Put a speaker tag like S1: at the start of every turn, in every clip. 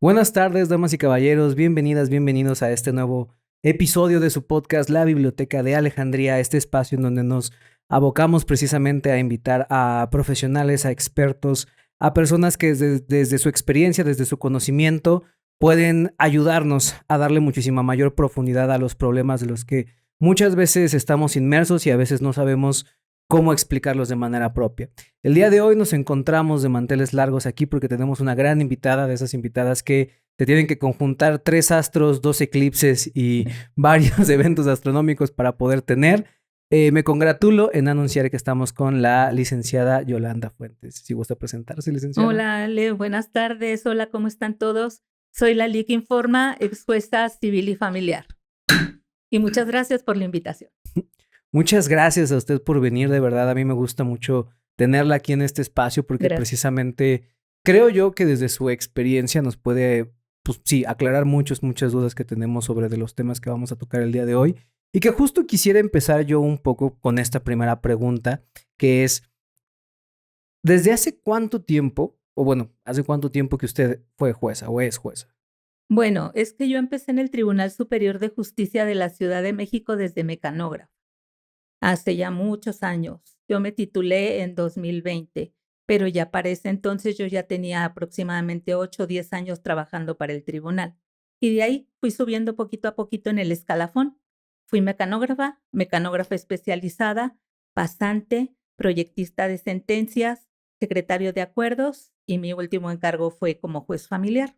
S1: Buenas tardes, damas y caballeros, bienvenidas, bienvenidos a este nuevo episodio de su podcast La Biblioteca de Alejandría, este espacio en donde nos abocamos precisamente a invitar a profesionales, a expertos, a personas que desde su experiencia, desde su conocimiento, pueden ayudarnos a darle muchísima mayor profundidad a los problemas de los que muchas veces estamos inmersos y a veces no sabemos cómo explicarlos de manera propia. El día de hoy nos encontramos de manteles largos aquí porque tenemos una gran invitada, de esas invitadas que te tienen que conjuntar 3 astros, 2 eclipses y varios eventos astronómicos para poder tener. Me congratulo en anunciar que estamos con la licenciada Yolanda Fuentes. Si gusta presentarse, licenciada.
S2: Hola, Ale, buenas tardes. Hola, ¿cómo están todos? Soy la que informa, ex jueza civil y familiar. Y muchas gracias por la invitación.
S1: Muchas gracias a usted por venir, de verdad. A mí me gusta mucho tenerla aquí en este espacio porque precisamente creo yo que desde su experiencia nos puede, pues sí, aclarar muchas dudas que tenemos sobre de los temas que vamos a tocar el día de hoy. Y que justo quisiera empezar yo un poco con esta primera pregunta, que es, ¿desde hace cuánto tiempo, o bueno, hace cuánto tiempo que usted fue jueza o es jueza?
S2: Bueno, es que yo empecé en el Tribunal Superior de Justicia de la Ciudad de México desde mecanógrafo. Hace ya muchos años. Yo me titulé en 2020, pero ya para ese entonces yo ya tenía aproximadamente 8 o 10 años trabajando para el tribunal. Y de ahí fui subiendo poquito a poquito en el escalafón. Fui mecanógrafa especializada, pasante, proyectista de sentencias, secretario de acuerdos y mi último encargo fue como juez familiar.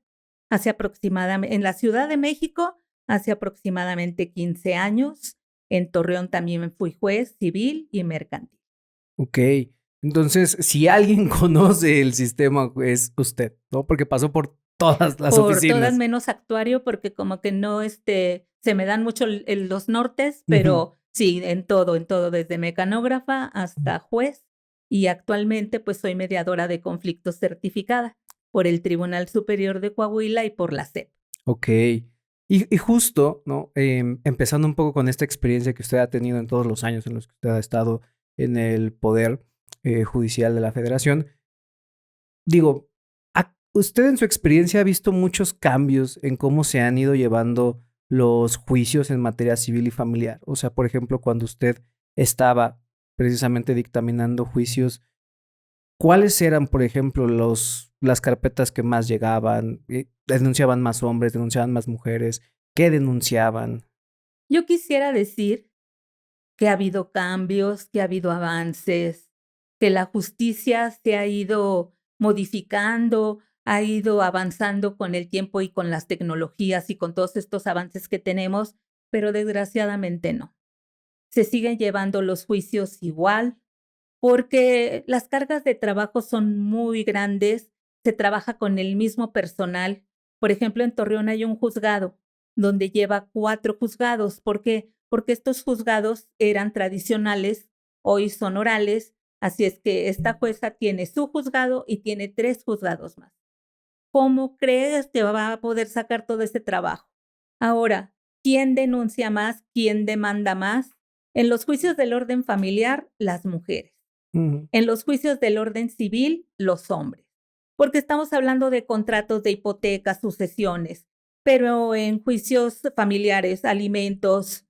S2: Hace aproximadamente, en la Ciudad de México, hace aproximadamente 15 años. En Torreón también fui juez civil y mercantil.
S1: Ok, entonces si alguien conoce el sistema es usted, ¿no? Porque pasó por todas las oficinas.
S2: Por todas menos actuario, porque como que no, se me dan mucho los nortes, pero sí, en todo, desde mecanógrafa hasta juez. Y actualmente pues soy mediadora de conflictos certificada por el Tribunal Superior de Coahuila y por la SEP.
S1: Ok. Y justo, ¿no? Empezando un poco con esta experiencia que usted ha tenido en todos los años en los que usted ha estado en el poder judicial de la federación, digo, ¿usted en su experiencia ha visto muchos cambios en cómo se han ido llevando los juicios en materia civil y familiar? O sea, por ejemplo, cuando usted estaba precisamente dictaminando juicios, ¿cuáles eran, por ejemplo, las carpetas que más llegaban? ¿Denunciaban más hombres, denunciaban más mujeres? ¿Qué denunciaban?
S2: Yo quisiera decir que ha habido cambios, que ha habido avances, que la justicia se ha ido modificando, ha ido avanzando con el tiempo y con las tecnologías y con todos estos avances que tenemos, pero desgraciadamente no. Se siguen llevando los juicios igual, porque las cargas de trabajo son muy grandes, se trabaja con el mismo personal. Por ejemplo, en Torreón hay un juzgado donde lleva 4 juzgados. ¿Por qué? Porque estos juzgados eran tradicionales, hoy son orales, así es que esta jueza tiene su juzgado y tiene 3 juzgados más. ¿Cómo crees que va a poder sacar todo ese trabajo? Ahora, ¿quién denuncia más? ¿Quién demanda más? En los juicios del orden familiar, las mujeres. En los juicios del orden civil, los hombres, porque estamos hablando de contratos de hipotecas, sucesiones, pero en juicios familiares, alimentos,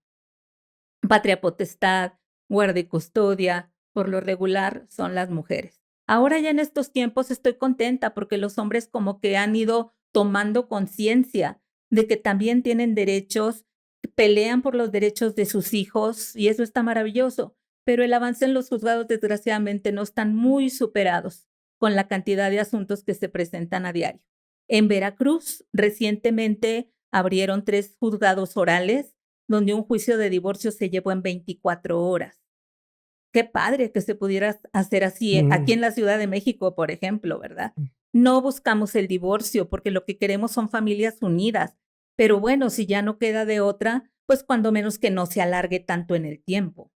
S2: patria potestad, guarda y custodia, por lo regular son las mujeres. Ahora ya en estos tiempos estoy contenta porque los hombres como que han ido tomando conciencia de que también tienen derechos, pelean por los derechos de sus hijos y eso está maravilloso. Pero el avance en los juzgados desgraciadamente no están muy superados con la cantidad de asuntos que se presentan a diario. En Veracruz recientemente abrieron 3 juzgados orales donde un juicio de divorcio se llevó en 24 horas. Qué padre que se pudiera hacer así aquí en la Ciudad de México, por ejemplo, ¿verdad? No buscamos el divorcio porque lo que queremos son familias unidas. Pero bueno, si ya no queda de otra, pues cuando menos que no se alargue tanto en el tiempo.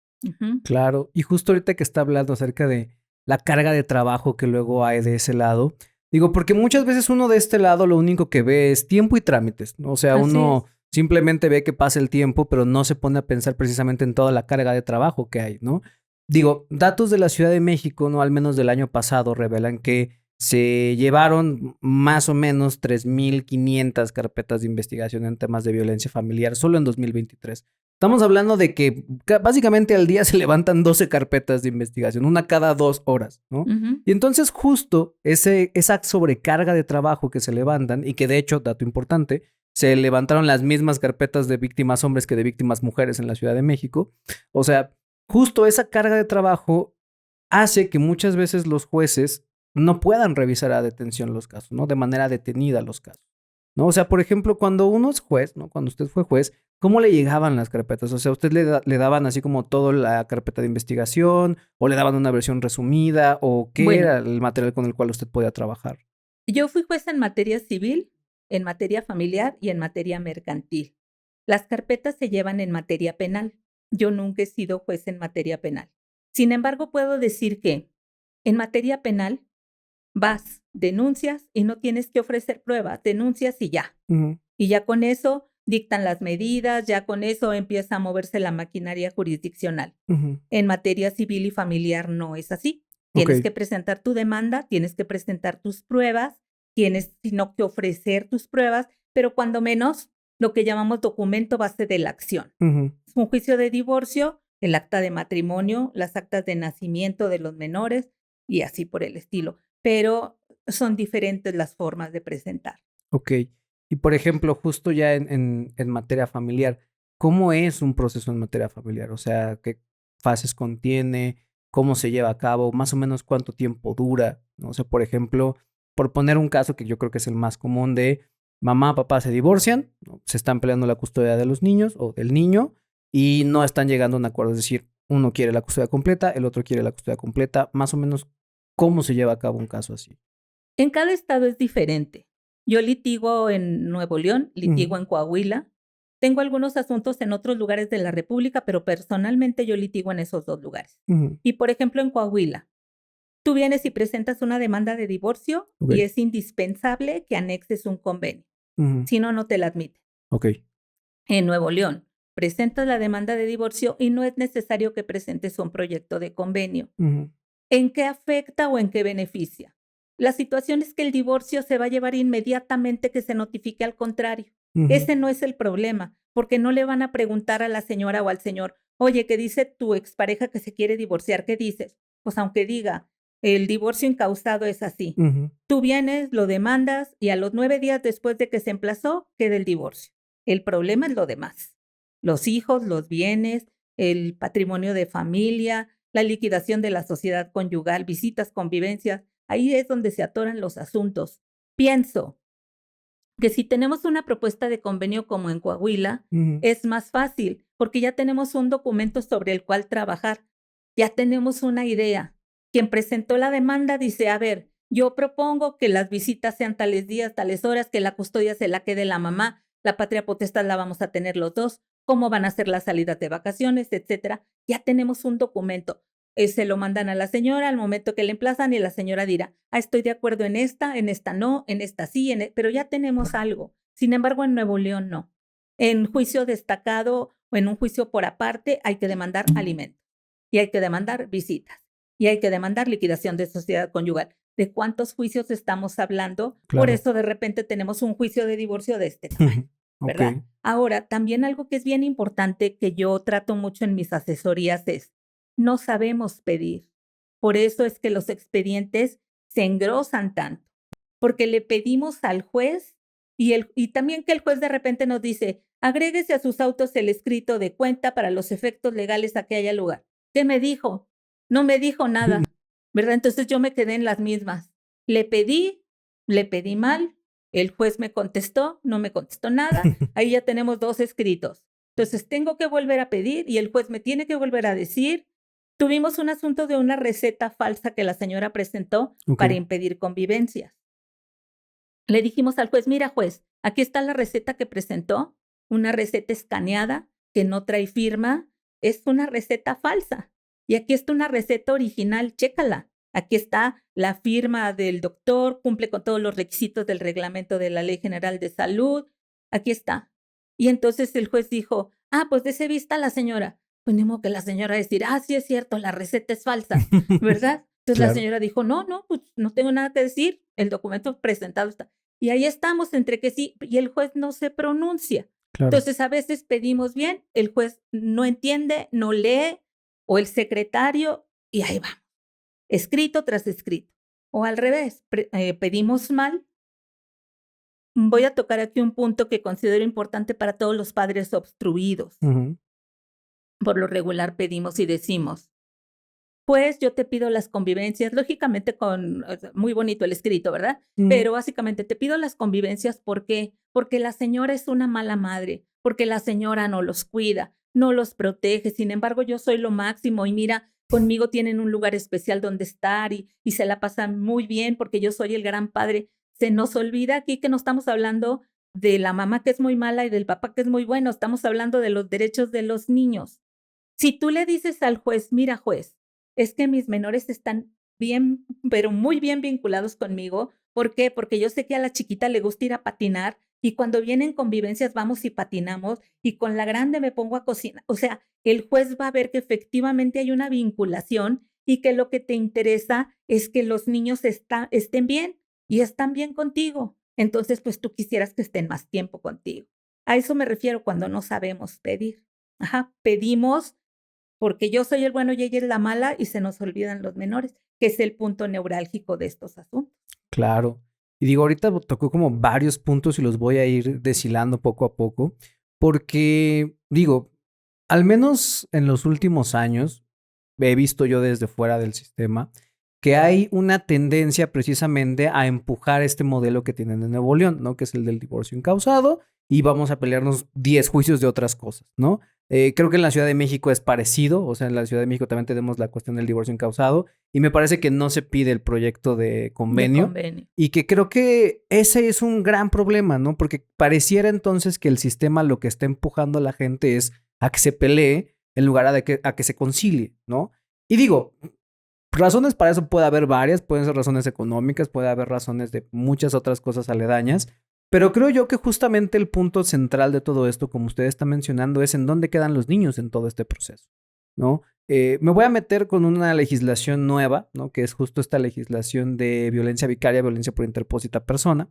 S1: Claro, y justo ahorita que está hablando acerca de la carga de trabajo que luego hay de ese lado, digo, porque muchas veces uno de este lado lo único que ve es tiempo y trámites, ¿no? O sea, uno simplemente ve que pasa el tiempo, pero no se pone a pensar precisamente en toda la carga de trabajo que hay, ¿no? Digo, datos de la Ciudad de México, no al menos del año pasado, revelan que se llevaron más o menos 3,500 carpetas de investigación en temas de violencia familiar solo en 2023. Estamos hablando de que básicamente al día se levantan 12 carpetas de investigación, una cada 2 horas, ¿no?
S2: Ujú.
S1: Y entonces justo esa sobrecarga de trabajo que se levantan, y que de hecho, dato importante, se levantaron las mismas carpetas de víctimas hombres que de víctimas mujeres en la Ciudad de México. O sea, justo esa carga de trabajo hace que muchas veces los jueces no puedan revisar a detención los casos, ¿no? De manera detenida los casos, ¿no? O sea, por ejemplo, cuando uno es juez, ¿no? Cuando usted fue juez, ¿cómo le llegaban las carpetas? O sea, ¿usted le daban así como toda la carpeta de investigación o le daban una versión resumida o qué
S2: Bueno,
S1: era el material con el cual usted podía trabajar?
S2: yo fui jueza en materia civil, en materia familiar y en materia mercantil. Las carpetas se llevan en materia penal. Yo nunca he sido juez en materia penal. Sin embargo, puedo decir que en materia penal vas, denuncias y no tienes que ofrecer pruebas, denuncias y ya.
S1: Ujú,
S2: Y ya con eso dictan las medidas, ya con eso empieza a moverse la maquinaria jurisdiccional.
S1: ujú.
S2: En materia civil y familiar no es así.
S1: Ok.
S2: Tienes que presentar tu demanda, tienes que presentar tus pruebas, tienes sino que ofrecer tus pruebas, pero cuando menos lo que llamamos documento base de la acción.
S1: Ujú.
S2: Es un juicio de divorcio, el acta de matrimonio, las actas de nacimiento de los menores y así por el estilo. Pero son diferentes las formas de presentar.
S1: Ok. Y por ejemplo, justo ya en materia familiar, ¿cómo es un proceso en materia familiar? O sea, ¿qué fases contiene? ¿Cómo se lleva a cabo? Más o menos cuánto tiempo dura, ¿no? O sea, por ejemplo, por poner un caso que yo creo que es el más común de mamá, papá se divorcian, ¿no? Se están peleando la custodia de los niños o del niño y no están llegando a un acuerdo. Es decir, uno quiere la custodia completa, el otro quiere la custodia completa. Más o menos, ¿cómo se lleva a cabo un caso así?
S2: En cada estado es diferente. Yo litigo en Nuevo León,
S1: Ujú,
S2: litigo en Coahuila. Tengo algunos asuntos en otros lugares de la República, pero personalmente yo litigo en esos dos lugares.
S1: ujú.
S2: Y por ejemplo, en Coahuila, tú vienes y presentas una demanda de divorcio
S1: Ok.
S2: y es indispensable que anexes un convenio.
S1: Ujú.
S2: Si no, no te la admiten.
S1: Ok.
S2: En Nuevo León, presentas la demanda de divorcio y no es necesario que presentes un proyecto de convenio.
S1: Ujú,
S2: ¿En qué afecta o en qué beneficia? La situación es que el divorcio se va a llevar inmediatamente que se notifique al contrario.
S1: ujú,
S2: Ese no es el problema, porque no le van a preguntar a la señora o al señor, oye, ¿qué dice tu expareja que se quiere divorciar? ¿Qué dices? Pues aunque diga, el divorcio incausado es así.
S1: ujú,
S2: Tú vienes, lo demandas y a los 9 días después de que se emplazó, queda el divorcio. El problema es lo demás. Los hijos, los bienes, el patrimonio de familia, la liquidación de la sociedad conyugal, visitas, convivencias, ahí es donde se atoran los asuntos. Pienso que si tenemos una propuesta de convenio como en Coahuila,
S1: ujú,
S2: es más fácil porque ya tenemos un documento sobre el cual trabajar, ya tenemos una idea. Quien presentó la demanda dice, a ver, yo propongo que las visitas sean tales días, tales horas, que la custodia se la quede la mamá, la patria potestad la vamos a tener los dos, cómo van a ser las salidas de vacaciones, etcétera. Ya tenemos un documento. Se lo mandan a la señora al momento que le emplazan y la señora dirá, estoy de acuerdo en esta no, en esta sí, pero ya tenemos algo. Sin embargo, en Nuevo León no. En juicio destacado o en un juicio por aparte hay que demandar alimento y hay que demandar visitas y hay que demandar liquidación de sociedad conyugal. ¿De cuántos juicios estamos hablando? Por
S1: claro.
S2: eso de repente tenemos un juicio de divorcio de este tamaño,
S1: Ok.
S2: ¿verdad? Ahora, también algo que es bien importante que yo trato mucho en mis asesorías es, no sabemos pedir. Por eso es que los expedientes se engrosan tanto, porque le pedimos al juez y también que el juez de repente nos dice, agréguese a sus autos el escrito de cuenta para los efectos legales a que haya lugar. ¿Qué me dijo? No me dijo nada, ¿verdad? Entonces yo me quedé en las mismas. Le pedí mal, el juez me contestó, no me contestó nada, ahí ya tenemos dos escritos. Entonces tengo que volver a pedir y el juez me tiene que volver a decir. Tuvimos un asunto de una receta falsa que la señora presentó
S1: Ok.
S2: para impedir convivencias. Le dijimos al juez, mira juez, aquí está la receta que presentó, una receta escaneada que no trae firma, es una receta falsa. Y aquí está una receta original, chécala. Aquí está la firma del doctor, cumple con todos los requisitos del reglamento de la Ley General de Salud. Aquí está. Y entonces el juez dijo, pues dese vista a la señora. Pues ni modo que la señora decir, sí es cierto, la receta es falsa, ¿verdad? Entonces la
S1: Claro,
S2: señora dijo, no, pues no tengo nada que decir, el documento presentado está. Y ahí estamos entre que sí, y el juez no se pronuncia.
S1: claro.
S2: Entonces a veces pedimos bien, el juez no entiende, no lee, o el secretario, y ahí va, escrito tras escrito. O al revés, pedimos mal. Voy a tocar aquí un punto que considero importante para todos los padres obstruidos.
S1: Ujú,
S2: Por lo regular pedimos y decimos, pues yo te pido las convivencias, lógicamente o sea, muy bonito el escrito, ¿verdad?
S1: ujú.
S2: Pero básicamente te pido las convivencias, ¿por qué? Porque la señora es una mala madre, porque la señora no los cuida, no los protege, sin embargo yo soy lo máximo y mira, conmigo tienen un lugar especial donde estar y se la pasan muy bien porque yo soy el gran padre. Se nos olvida aquí que no estamos hablando de la mamá que es muy mala y del papá que es muy bueno, estamos hablando de los derechos de los niños. Si tú le dices al juez, mira juez, es que mis menores están bien, pero muy bien vinculados conmigo. ¿Por qué? Porque yo sé que a la chiquita le gusta ir a patinar y cuando vienen convivencias vamos y patinamos y con la grande me pongo a cocinar. O sea, el juez va a ver que efectivamente hay una vinculación y que lo que te interesa es que los niños estén bien y están bien contigo. Entonces, pues tú quisieras que estén más tiempo contigo. A eso me refiero cuando no sabemos pedir. Ajá, pedimos porque yo soy el bueno y ella es la mala y se nos olvidan los menores, que es el punto neurálgico de estos asuntos.
S1: Claro. Y digo, ahorita tocó como varios puntos y los voy a ir deshilando poco a poco, porque digo, al menos en los últimos años, he visto yo desde fuera del sistema que hay una tendencia precisamente a empujar este modelo que tienen en Nuevo León, ¿no? Que es el del divorcio incausado y vamos a pelearnos 10 juicios de otras cosas, ¿no? Creo que en la Ciudad de México es parecido, o sea, en la Ciudad de México también tenemos la cuestión del divorcio incausado y me parece que no se pide el proyecto de
S2: De
S1: convenio
S2: convenio.
S1: y que creo que ese es un gran problema, ¿no? Porque pareciera entonces que el sistema lo que está empujando a la gente es a que se pelee en lugar a que se concilie, ¿no? Y digo, razones para eso puede haber varias, pueden ser razones económicas, puede haber razones de muchas otras cosas aledañas, pero creo yo que justamente el punto central de todo esto, como usted está mencionando, es en dónde quedan los niños en todo este proceso, ¿no? Me voy a meter con una legislación nueva, ¿no? Que es justo esta legislación de violencia vicaria, violencia por interpósita persona,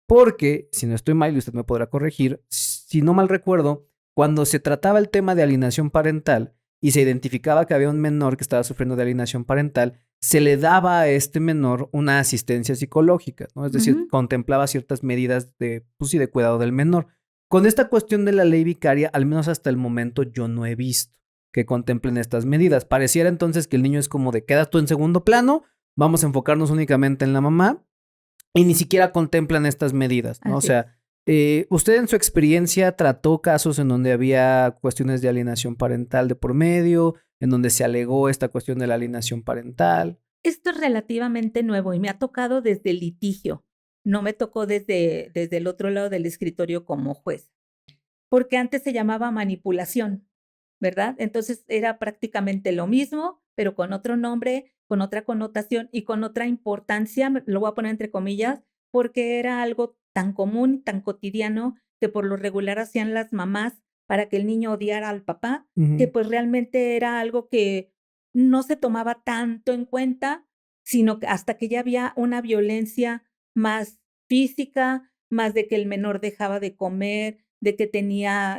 S1: porque, si no estoy mal, y usted me podrá corregir, si no mal recuerdo, cuando se trataba el tema de alienación parental, y se identificaba que había un menor que estaba sufriendo de alienación parental, se le daba a este menor una asistencia psicológica, ¿no? Es decir,
S2: Ujú.
S1: contemplaba ciertas medidas de, pues sí, de cuidado del menor. Con esta cuestión de la ley vicaria, al menos hasta el momento yo no he visto que contemplen estas medidas. Pareciera entonces que el niño es como de quedas tú en segundo plano, vamos a enfocarnos únicamente en la mamá y ni siquiera contemplan estas medidas, ¿no? O
S2: Así es.
S1: sea, ¿usted en su experiencia trató casos en donde había cuestiones de alienación parental de por medio, en donde se alegó esta cuestión de la alienación parental?
S2: Esto es relativamente nuevo y me ha tocado desde el litigio. No me tocó desde el otro lado del escritorio como juez, porque antes se llamaba manipulación, ¿verdad? Entonces era prácticamente lo mismo, pero con otro nombre, con otra connotación y con otra importancia, lo voy a poner entre comillas, porque era algo tan común, tan cotidiano, que por lo regular hacían las mamás para que el niño odiara al papá, que
S1: Ujú,
S2: pues realmente era algo que no se tomaba tanto en cuenta, sino que hasta que ya había una violencia más física, más de que el menor dejaba de comer, de que tenía,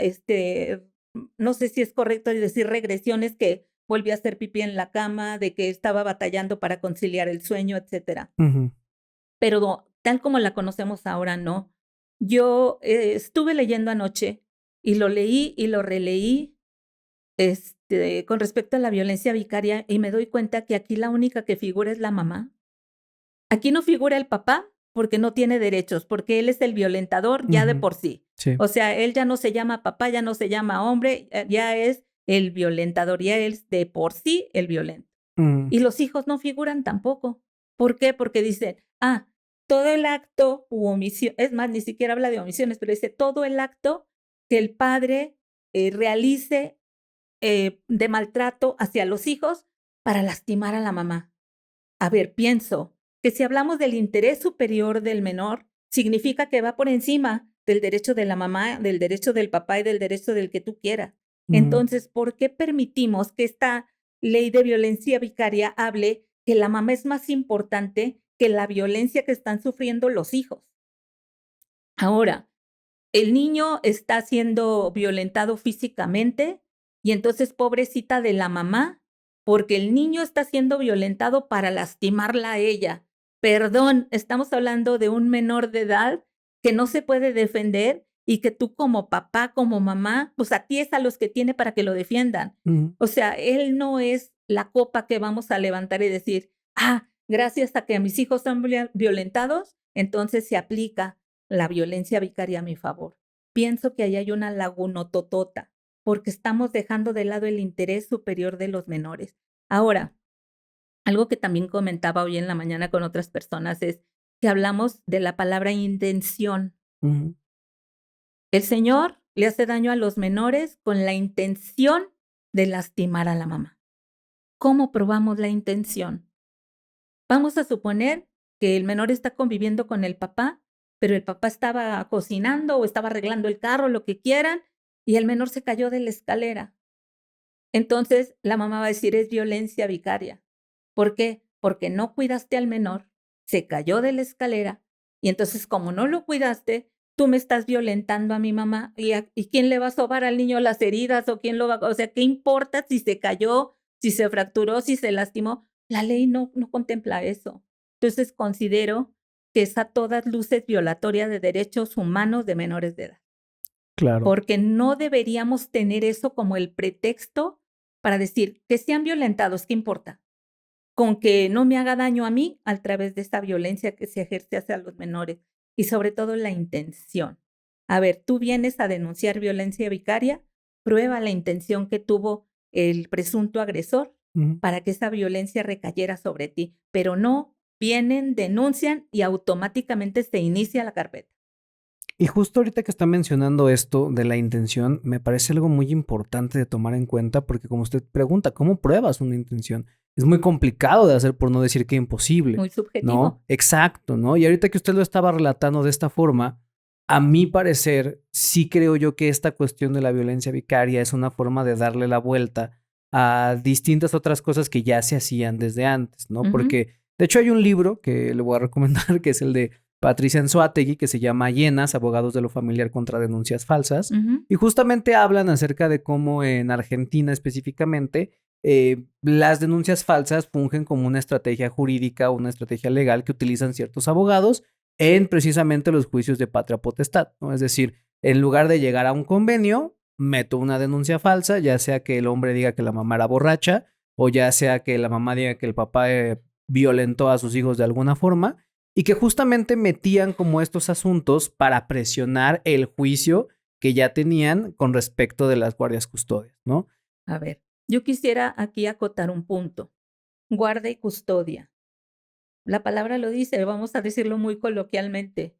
S2: no sé si es correcto decir regresiones, que volvía a hacer pipí en la cama, de que estaba batallando para conciliar el sueño, etcétera.
S1: ujú,
S2: Pero tal como la conocemos ahora, no. Yo, estuve leyendo anoche y lo leí y lo releí, con respecto a la violencia vicaria y me doy cuenta que aquí la única que figura es la mamá. Aquí no figura el papá porque no tiene derechos, porque él es el violentador ya de
S1: ujú,
S2: por sí.
S1: sí.
S2: O sea, él ya no se llama papá, ya no se llama hombre, ya es el violentador, ya es de por sí el violento.
S1: Ujú,
S2: Y los hijos no figuran tampoco. ¿Por qué? Porque dicen, todo el acto u omisión, es más, ni siquiera habla de omisiones, pero dice todo el acto que el padre realice de maltrato hacia los hijos para lastimar a la mamá. A ver, pienso que si hablamos del interés superior del menor, significa que va por encima del derecho de la mamá, del derecho del papá y del derecho del que tú quieras.
S1: ujú,
S2: Entonces, ¿por qué permitimos que esta ley de violencia vicaria hable que la mamá es más importante que la violencia que están sufriendo los hijos. Ahora, el niño está siendo violentado físicamente y entonces pobrecita de la mamá, porque el niño está siendo violentado para lastimarla a ella. Perdón, estamos hablando de un menor de edad que no se puede defender y que tú como papá, como mamá, pues a ti es a los que tiene para que lo defiendan.
S1: Ujú.
S2: O sea, él no es la copa que vamos a levantar y decir, gracias a que mis hijos son violentados, entonces se aplica la violencia vicaria a mi favor. Pienso que ahí hay una lagunototota, porque estamos dejando de lado el interés superior de los menores. Ahora, algo que también comentaba hoy en la mañana con otras personas es que hablamos de la palabra intención.
S1: Ujú.
S2: El Señor le hace daño a los menores con la intención de lastimar a la mamá. ¿Cómo probamos la intención? Vamos a suponer que el menor está conviviendo con el papá, pero el papá estaba cocinando o estaba arreglando el carro, lo que quieran, y el menor se cayó de la escalera. Entonces la mamá va a decir, es violencia vicaria. ¿Por qué? Porque no cuidaste al menor, se cayó de la escalera, y entonces como no lo cuidaste, tú me estás violentando a mi mamá. ¿Y quién le va a sobar al niño las heridas o quién lo va? O sea, ¿qué importa si se cayó, si se fracturó, si se lastimó? La ley no contempla eso. Entonces considero que es a todas luces violatoria de derechos humanos de menores de edad,
S1: Claro.
S2: porque no deberíamos tener eso como el pretexto para decir que sean violentados, ¿qué importa? Con que no me haga daño a mí a través de esta violencia que se ejerce hacia los menores y sobre todo la intención. A ver, tú vienes a denunciar violencia vicaria, prueba la intención que tuvo el presunto agresor
S1: Ujú.
S2: para que esa violencia recayera sobre ti, pero no vienen, denuncian y automáticamente se inicia la carpeta.
S1: Y justo ahorita que está mencionando esto de la intención, me parece algo muy importante de tomar en cuenta porque como usted pregunta, ¿cómo pruebas una intención? Es muy complicado de hacer por no decir que imposible,
S2: Muy subjetivo.
S1: ¿no? Exacto, ¿no? Y ahorita que usted lo estaba relatando de esta forma, a mi parecer, sí creo yo que esta cuestión de la violencia vicaria es una forma de darle la vuelta a distintas otras cosas que ya se hacían desde antes, ¿no?
S2: Ujú.
S1: Porque, de hecho, hay un libro que le voy a recomendar que es el de Patricia Anzoátegui, que se llama Llenas, Abogados de lo Familiar contra Denuncias Falsas,
S2: Ujú.
S1: y justamente hablan acerca de cómo en Argentina específicamente las denuncias falsas fungen como una estrategia jurídica, una estrategia legal que utilizan ciertos abogados en precisamente los juicios de patria potestad, ¿no? Es decir, en lugar de llegar a un convenio, meto una denuncia falsa, ya sea que el hombre diga que la mamá era borracha o ya sea que la mamá diga que el papá violentó a sus hijos de alguna forma y que justamente metían como estos asuntos para presionar el juicio que ya tenían con respecto de las guardias custodias, ¿no?
S2: A ver, yo quisiera aquí acotar un punto. Guarda y custodia. La palabra lo dice, vamos a decirlo muy coloquialmente.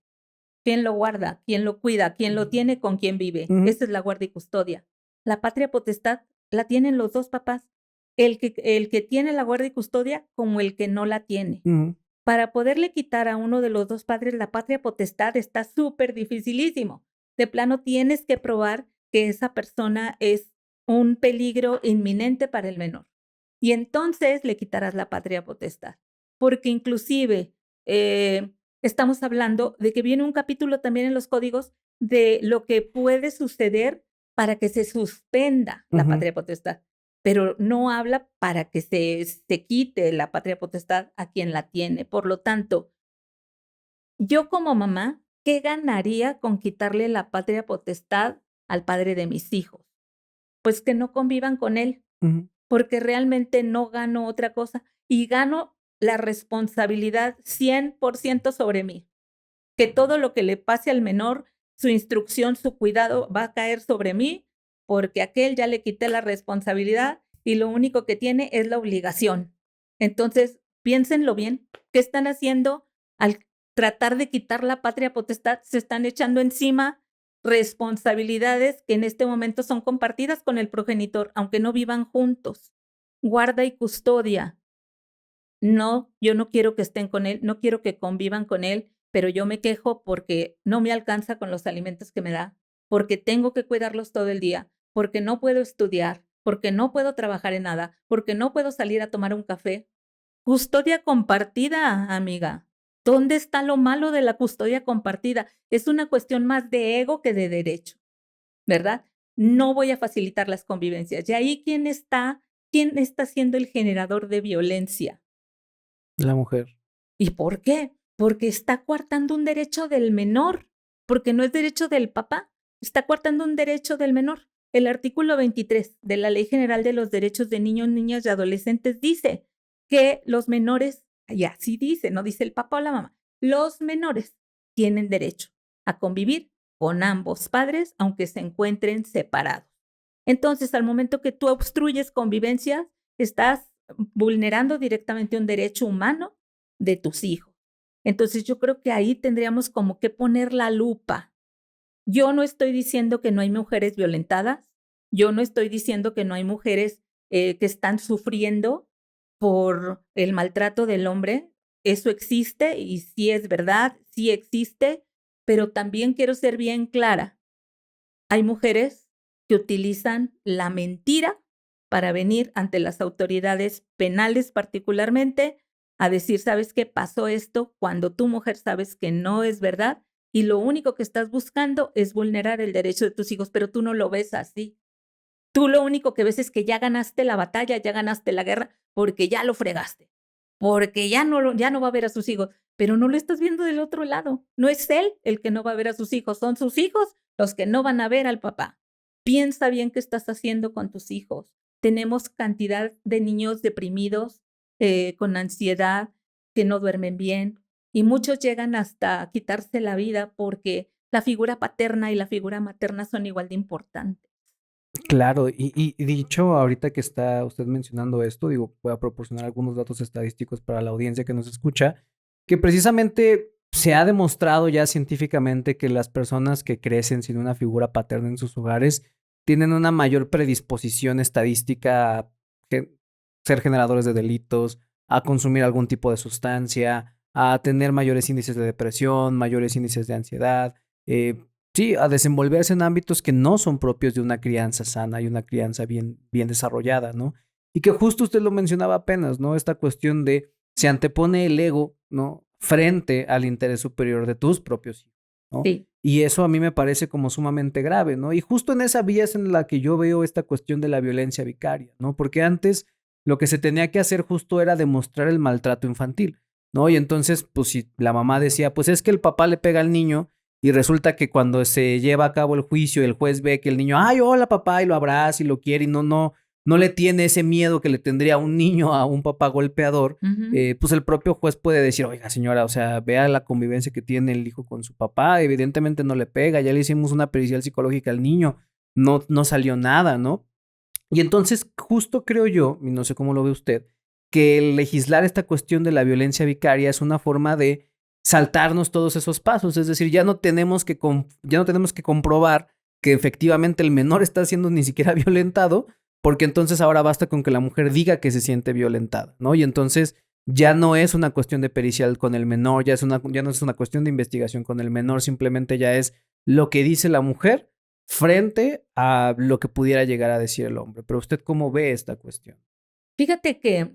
S2: ¿Quién lo guarda? ¿Quién lo cuida? ¿Quién lo tiene? ¿Con quién vive?
S1: Ujú.
S2: Esa es la guarda y custodia. La patria potestad la tienen los dos papás. El que tiene la guarda y custodia como el que no la tiene.
S1: Ujú.
S2: Para poderle quitar a uno de los dos padres la patria potestad está súper dificilísimo. De plano tienes que probar que esa persona es un peligro inminente para el menor. Y entonces le quitarás la patria potestad. Porque inclusive estamos hablando de que viene un capítulo también en los códigos de lo que puede suceder para que se suspenda la
S1: Ujú.
S2: patria potestad, pero no habla para que se quite la patria potestad a quien la tiene. Por lo tanto, yo como mamá, ¿qué ganaría con quitarle la patria potestad al padre de mis hijos? Pues que no convivan con él,
S1: Ujú.
S2: porque realmente no gano otra cosa y gano la responsabilidad 100% sobre mí, que todo lo que le pase al menor, su instrucción, su cuidado va a caer sobre mí, porque a aquel ya le quité la responsabilidad y lo único que tiene es la obligación. Entonces, piénsenlo bien, ¿qué están haciendo al tratar de quitar la patria potestad? Se están echando encima responsabilidades que en este momento son compartidas con el progenitor, aunque no vivan juntos. Guarda y custodia. No, yo no quiero que estén con él, no quiero que convivan con él, pero yo me quejo porque no me alcanza con los alimentos que me da, porque tengo que cuidarlos todo el día, porque no puedo estudiar, porque no puedo trabajar en nada, porque no puedo salir a tomar un café. Custodia compartida, amiga. ¿Dónde está lo malo de la custodia compartida? Es una cuestión más de ego que de derecho, ¿verdad? No voy a facilitar las convivencias. Y ahí, quién está siendo el generador de violencia?
S1: La mujer.
S2: ¿Y por qué? Porque está coartando un derecho del menor, porque no es derecho del papá, está coartando un derecho del menor. El artículo 23 de la Ley General de los Derechos de Niños, Niñas y Adolescentes dice que los menores, y así dice, no dice el papá o la mamá, los menores tienen derecho a convivir con ambos padres, aunque se encuentren separados. Entonces, al momento que tú obstruyes convivencias, estás vulnerando directamente un derecho humano de tus hijos. Entonces, yo creo que ahí tendríamos como que poner la lupa. Yo no estoy diciendo que no hay mujeres violentadas, yo no estoy diciendo que no hay mujeres que están sufriendo por el maltrato del hombre. Eso existe y sí es verdad, sí existe, pero también quiero ser bien clara. Hay mujeres que utilizan la mentira para venir ante las autoridades penales particularmente a decir, ¿sabes qué? Pasó esto cuando tu mujer sabes que no es verdad y lo único que estás buscando es vulnerar el derecho de tus hijos, pero tú no lo ves así. Tú lo único que ves es que ya ganaste la batalla, ya ganaste la guerra, porque ya lo fregaste, porque ya no va a ver a sus hijos, pero no lo estás viendo del otro lado. No es él el que no va a ver a sus hijos, son sus hijos los que no van a ver al papá. Piensa bien qué estás haciendo con tus hijos. Tenemos cantidad de niños deprimidos, con ansiedad, que no duermen bien, y muchos llegan hasta quitarse la vida porque la figura paterna y la figura materna son igual de importantes.
S1: Claro, y dicho ahorita que está usted mencionando esto, digo, voy a proporcionar algunos datos estadísticos para la audiencia que nos escucha, que precisamente se ha demostrado ya científicamente que las personas que crecen sin una figura paterna en sus hogares tienen una mayor predisposición estadística a ser generadores de delitos, a consumir algún tipo de sustancia, a tener mayores índices de depresión, mayores índices de ansiedad, sí, a desenvolverse en ámbitos que no son propios de una crianza sana y una crianza bien desarrollada, ¿no? Y que justo usted lo mencionaba apenas, ¿no? Esta cuestión de se antepone el ego, ¿no? Frente al interés superior de tus propios hijos, ¿no?
S2: Sí.
S1: Y eso a mí me parece como sumamente grave, ¿no? Y justo en esa vía es en la que yo veo esta cuestión de la violencia vicaria, ¿no? Porque antes lo que se tenía que hacer justo era demostrar el maltrato infantil, ¿no? Y entonces, pues si la mamá decía, pues es que el papá le pega al niño, y resulta que cuando se lleva a cabo el juicio, el juez ve que el niño, ay, hola papá, y lo abraza y lo quiere, y no le tiene ese miedo que le tendría un niño a un papá golpeador, pues el propio juez puede decir, oiga señora, o sea, vea la convivencia que tiene el hijo con su papá, evidentemente no le pega, ya le hicimos una pericial psicológica al niño, no salió nada, ¿no? Y entonces justo creo yo, y no sé cómo lo ve usted, que el legislar esta cuestión de la violencia vicaria es una forma de saltarnos todos esos pasos, es decir, ya no tenemos que comprobar que efectivamente el menor está siendo ni siquiera violentado, porque entonces ahora basta con que la mujer diga que se siente violentada, ¿no? Y entonces ya no es una cuestión de pericial con el menor, ya no es una cuestión de investigación con el menor, simplemente ya es lo que dice la mujer frente a lo que pudiera llegar a decir el hombre. Pero usted, ¿cómo ve esta cuestión?
S2: Fíjate que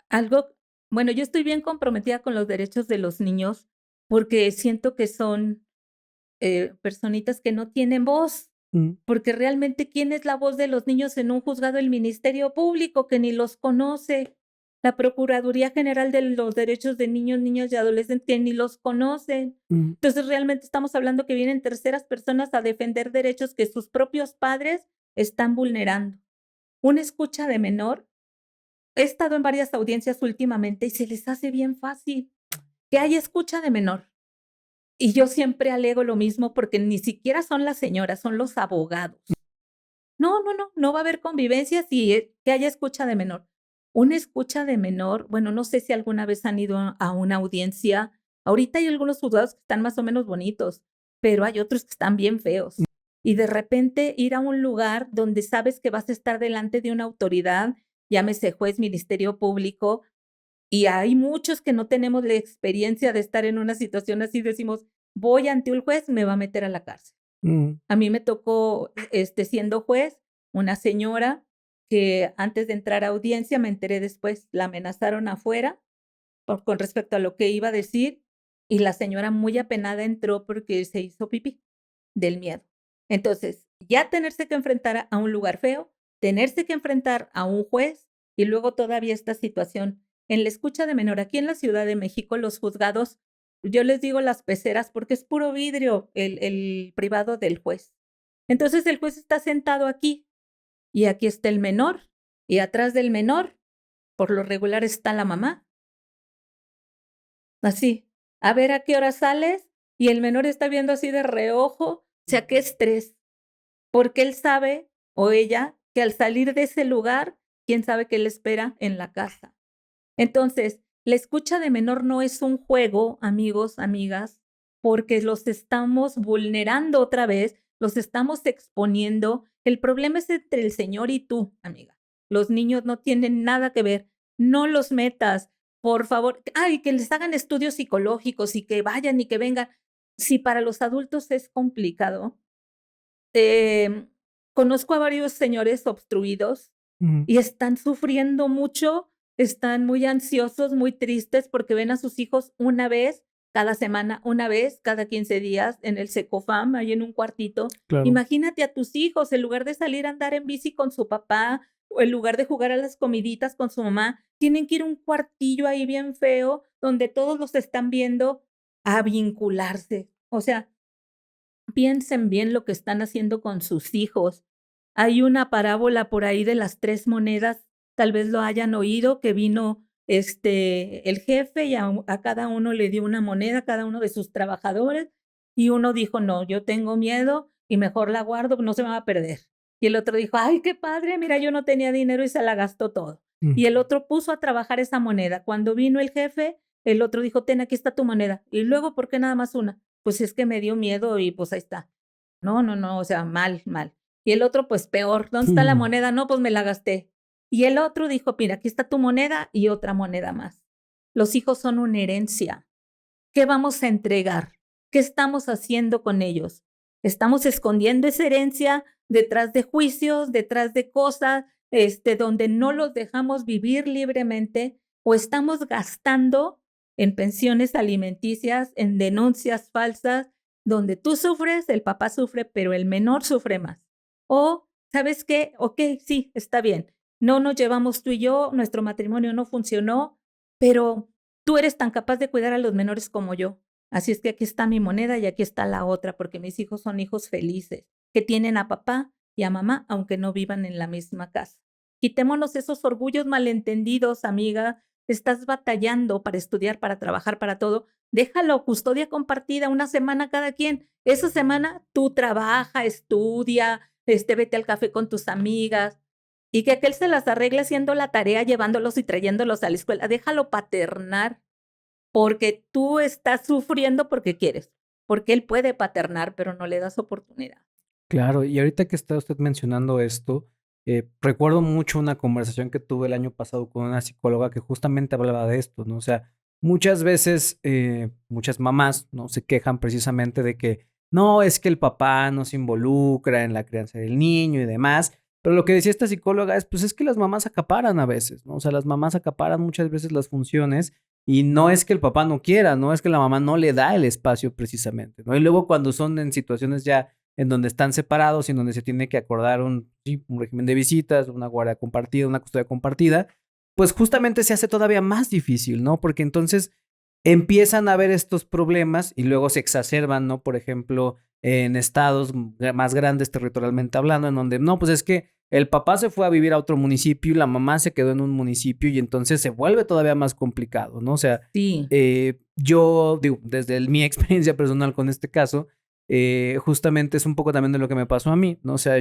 S2: algo, bueno, yo estoy bien comprometida con los derechos de los niños porque siento que son personitas que no tienen voz,
S1: Mm,
S2: porque realmente ¿quién es la voz de los niños en un juzgado? El Ministerio Público, que ni los conoce, la Procuraduría General de los Derechos de Niños, Niñas y Adolescentes, que ni los conocen.
S1: mm,
S2: Entonces realmente estamos hablando que vienen terceras personas a defender derechos que sus propios padres están vulnerando. Una escucha de menor. He estado en varias audiencias últimamente y se les hace bien fácil que hay escucha de menor. Y yo siempre alego lo mismo porque ni siquiera son las señoras, son los abogados. No va a haber convivencia si que haya escucha de menor. Una escucha de menor, bueno, no sé si alguna vez han ido a una audiencia. Ahorita hay algunos juzgados que están más o menos bonitos, pero hay otros que están bien feos. Y de repente ir a un lugar donde sabes que vas a estar delante de una autoridad, llámese juez, ministerio público, y hay muchos que no tenemos la experiencia de estar en una situación así, decimos, voy ante un juez, me va a meter a la cárcel.
S1: mm,
S2: A mí me tocó, siendo juez, una señora que antes de entrar a audiencia, me enteré después, la amenazaron afuera con respecto a lo que iba a decir, y la señora muy apenada entró porque se hizo pipí del miedo. Entonces, ya tenerse que enfrentar a un lugar feo, tenerse que enfrentar a un juez y luego todavía esta situación en la escucha de menor. Aquí en la Ciudad de México, los juzgados, yo les digo las peceras porque es puro vidrio el privado del juez. Entonces el juez está sentado aquí y aquí está el menor y atrás del menor, por lo regular, está la mamá. Así, a ver a qué hora sales y el menor está viendo así de reojo, o sea, qué estrés, porque él sabe o ella que al salir de ese lugar, quién sabe qué le espera en la casa. Entonces, la escucha de menor no es un juego, amigos, amigas, porque los estamos vulnerando otra vez, los estamos exponiendo. El problema es entre el Señor y tú, amiga. Los niños no tienen nada que ver. No los metas, por favor. Ay, que les hagan estudios psicológicos y que vayan y que vengan. Si para los adultos es complicado, em, conozco a varios señores obstruidos
S1: Ujú.
S2: y están sufriendo mucho, están muy ansiosos, muy tristes porque ven a sus hijos una vez cada semana, una vez cada 15 días en el Secofam, ahí en un cuartito.
S1: Claro.
S2: Imagínate a tus hijos, en lugar de salir a andar en bici con su papá o en lugar de jugar a las comiditas con su mamá, tienen que ir a un cuartillo ahí bien feo donde todos los están viendo a vincularse. O sea, piensen bien lo que están haciendo con sus hijos. Hay una parábola por ahí de las 3 monedas, tal vez lo hayan oído, que vino, el jefe y a cada uno le dio una moneda, cada uno de sus trabajadores, y uno dijo: "No, yo tengo miedo y mejor la guardo, no se me va a perder". Y el otro dijo: "Ay, qué padre, mira, yo no tenía dinero y se la gastó todo". Y el
S1: Ujú.
S2: otro puso a trabajar esa moneda. Cuando vino el jefe, el otro dijo: "Ten, aquí está tu moneda". Y luego, ¿por qué nada más una? Pues es que me dio miedo y pues ahí está. No, no, no, o sea, mal, mal. Y el otro, pues peor, ¿dónde está la
S1: Mm.
S2: moneda? No, pues me la gasté. Y el otro dijo: "Mira, aquí está tu moneda y otra moneda más". Los hijos son una herencia. ¿Qué vamos a entregar? ¿Qué estamos haciendo con ellos? ¿Estamos escondiendo esa herencia detrás de juicios, detrás de cosas, donde no los dejamos vivir libremente? ¿O estamos gastando en pensiones alimenticias, en denuncias falsas, donde tú sufres, el papá sufre, pero el menor sufre más? O, ¿sabes qué? Ok, sí, está bien. No nos llevamos tú y yo, nuestro matrimonio no funcionó, pero tú eres tan capaz de cuidar a los menores como yo. Así es que aquí está mi moneda y aquí está la otra, porque mis hijos son hijos felices, que tienen a papá y a mamá, aunque no vivan en la misma casa. Quitémonos esos orgullos malentendidos, amiga. Estás batallando para estudiar, para trabajar, para todo. Déjalo, custodia compartida, una semana cada quien. Esa semana tú trabaja, estudia, vete al café con tus amigas, y que aquel se las arregle haciendo la tarea, llevándolos y trayéndolos a la escuela. Déjalo paternar, porque tú estás sufriendo porque quieres, porque él puede paternar, pero no le das oportunidad.
S1: Claro, y ahorita que está usted mencionando esto, recuerdo mucho una conversación que tuve el año pasado con una psicóloga que justamente hablaba de esto, ¿no? O sea, muchas veces, muchas mamás, ¿no? Se quejan precisamente de que no, es que el papá no se involucra en la crianza del niño y demás. Pero lo que decía esta psicóloga es, pues es que las mamás acaparan a veces, ¿no? O sea, las mamás acaparan muchas veces las funciones y no es que el papá no quiera, no es que la mamá no le da el espacio precisamente, ¿no? Y luego cuando son en situaciones ya en donde están separados y en donde se tiene que acordar un régimen de visitas, una guardia compartida, una custodia compartida, pues justamente se hace todavía más difícil, ¿no? Porque entonces empiezan a haber estos problemas y luego se exacerban, ¿no? Por ejemplo, en estados más grandes territorialmente hablando, en donde, no, pues es que el papá se fue a vivir a otro municipio y la mamá se quedó en un municipio y entonces se vuelve todavía más complicado, ¿no? O sea,
S2: Sí,
S1: yo digo, desde mi experiencia personal con este caso, justamente es un poco también de lo que me pasó a mí, ¿no? O sea,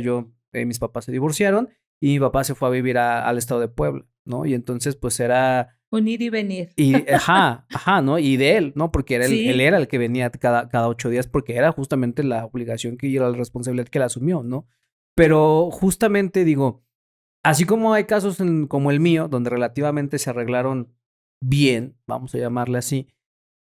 S1: mis papás se divorciaron y mi papá se fue a vivir al estado de Puebla, ¿no? Y entonces, pues era,
S2: un ir y venir.
S1: y, ajá, ¿no? Y de él, ¿no? Porque era él
S2: Sí,
S1: era el que venía cada 8 días porque era justamente la obligación y era la responsabilidad que él asumió, ¿no? Pero justamente digo, así como hay casos como el mío, donde relativamente se arreglaron bien, vamos a llamarle así,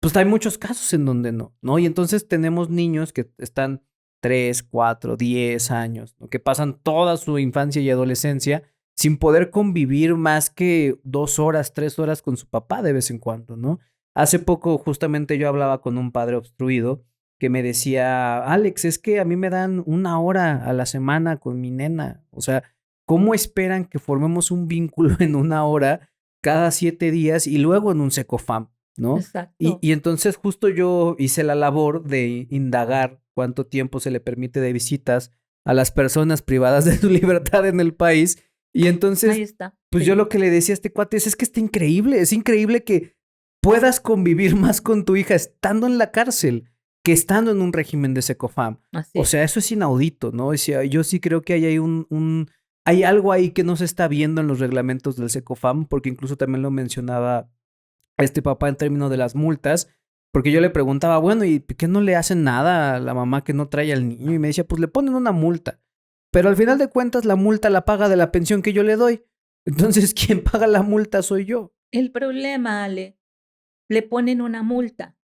S1: pues hay muchos casos en donde no, ¿no? Y entonces tenemos niños que están 3, 4, 10 años, ¿no? Que pasan toda su infancia y adolescencia sin poder convivir más que 2 horas, 3 horas con su papá de vez en cuando, ¿no? Hace poco justamente yo hablaba con un padre obstruido que me decía, Alex, es que a mí me dan 1 hora a la semana con mi nena. O sea, ¿cómo esperan que formemos un vínculo en 1 hora cada 7 días y luego en un secofam, ¿no?
S2: Exacto.
S1: Y entonces justo yo hice la labor de indagar cuánto tiempo se le permite de visitas a las personas privadas de su libertad en el país. Y
S2: Ahí
S1: entonces,
S2: está.
S1: pues yo
S2: Sí,
S1: lo que le decía a este cuate es que está increíble, es increíble que puedas convivir más con tu hija estando en la cárcel que estando en un régimen de secofam.
S2: así
S1: O
S2: es.
S1: sea, eso es inaudito, ¿no? O sea, yo sí creo que hay hay algo ahí que no se está viendo en los reglamentos del secofam, porque incluso también lo mencionaba este papá en términos de las multas, porque yo le preguntaba, bueno, ¿y por qué no le hacen nada a la mamá que no trae al niño? Y me decía, pues le ponen una multa, pero al final de cuentas la multa la paga de la pensión que yo le doy. Entonces, quien paga la multa soy yo.
S2: El problema, Ale, le ponen una multa,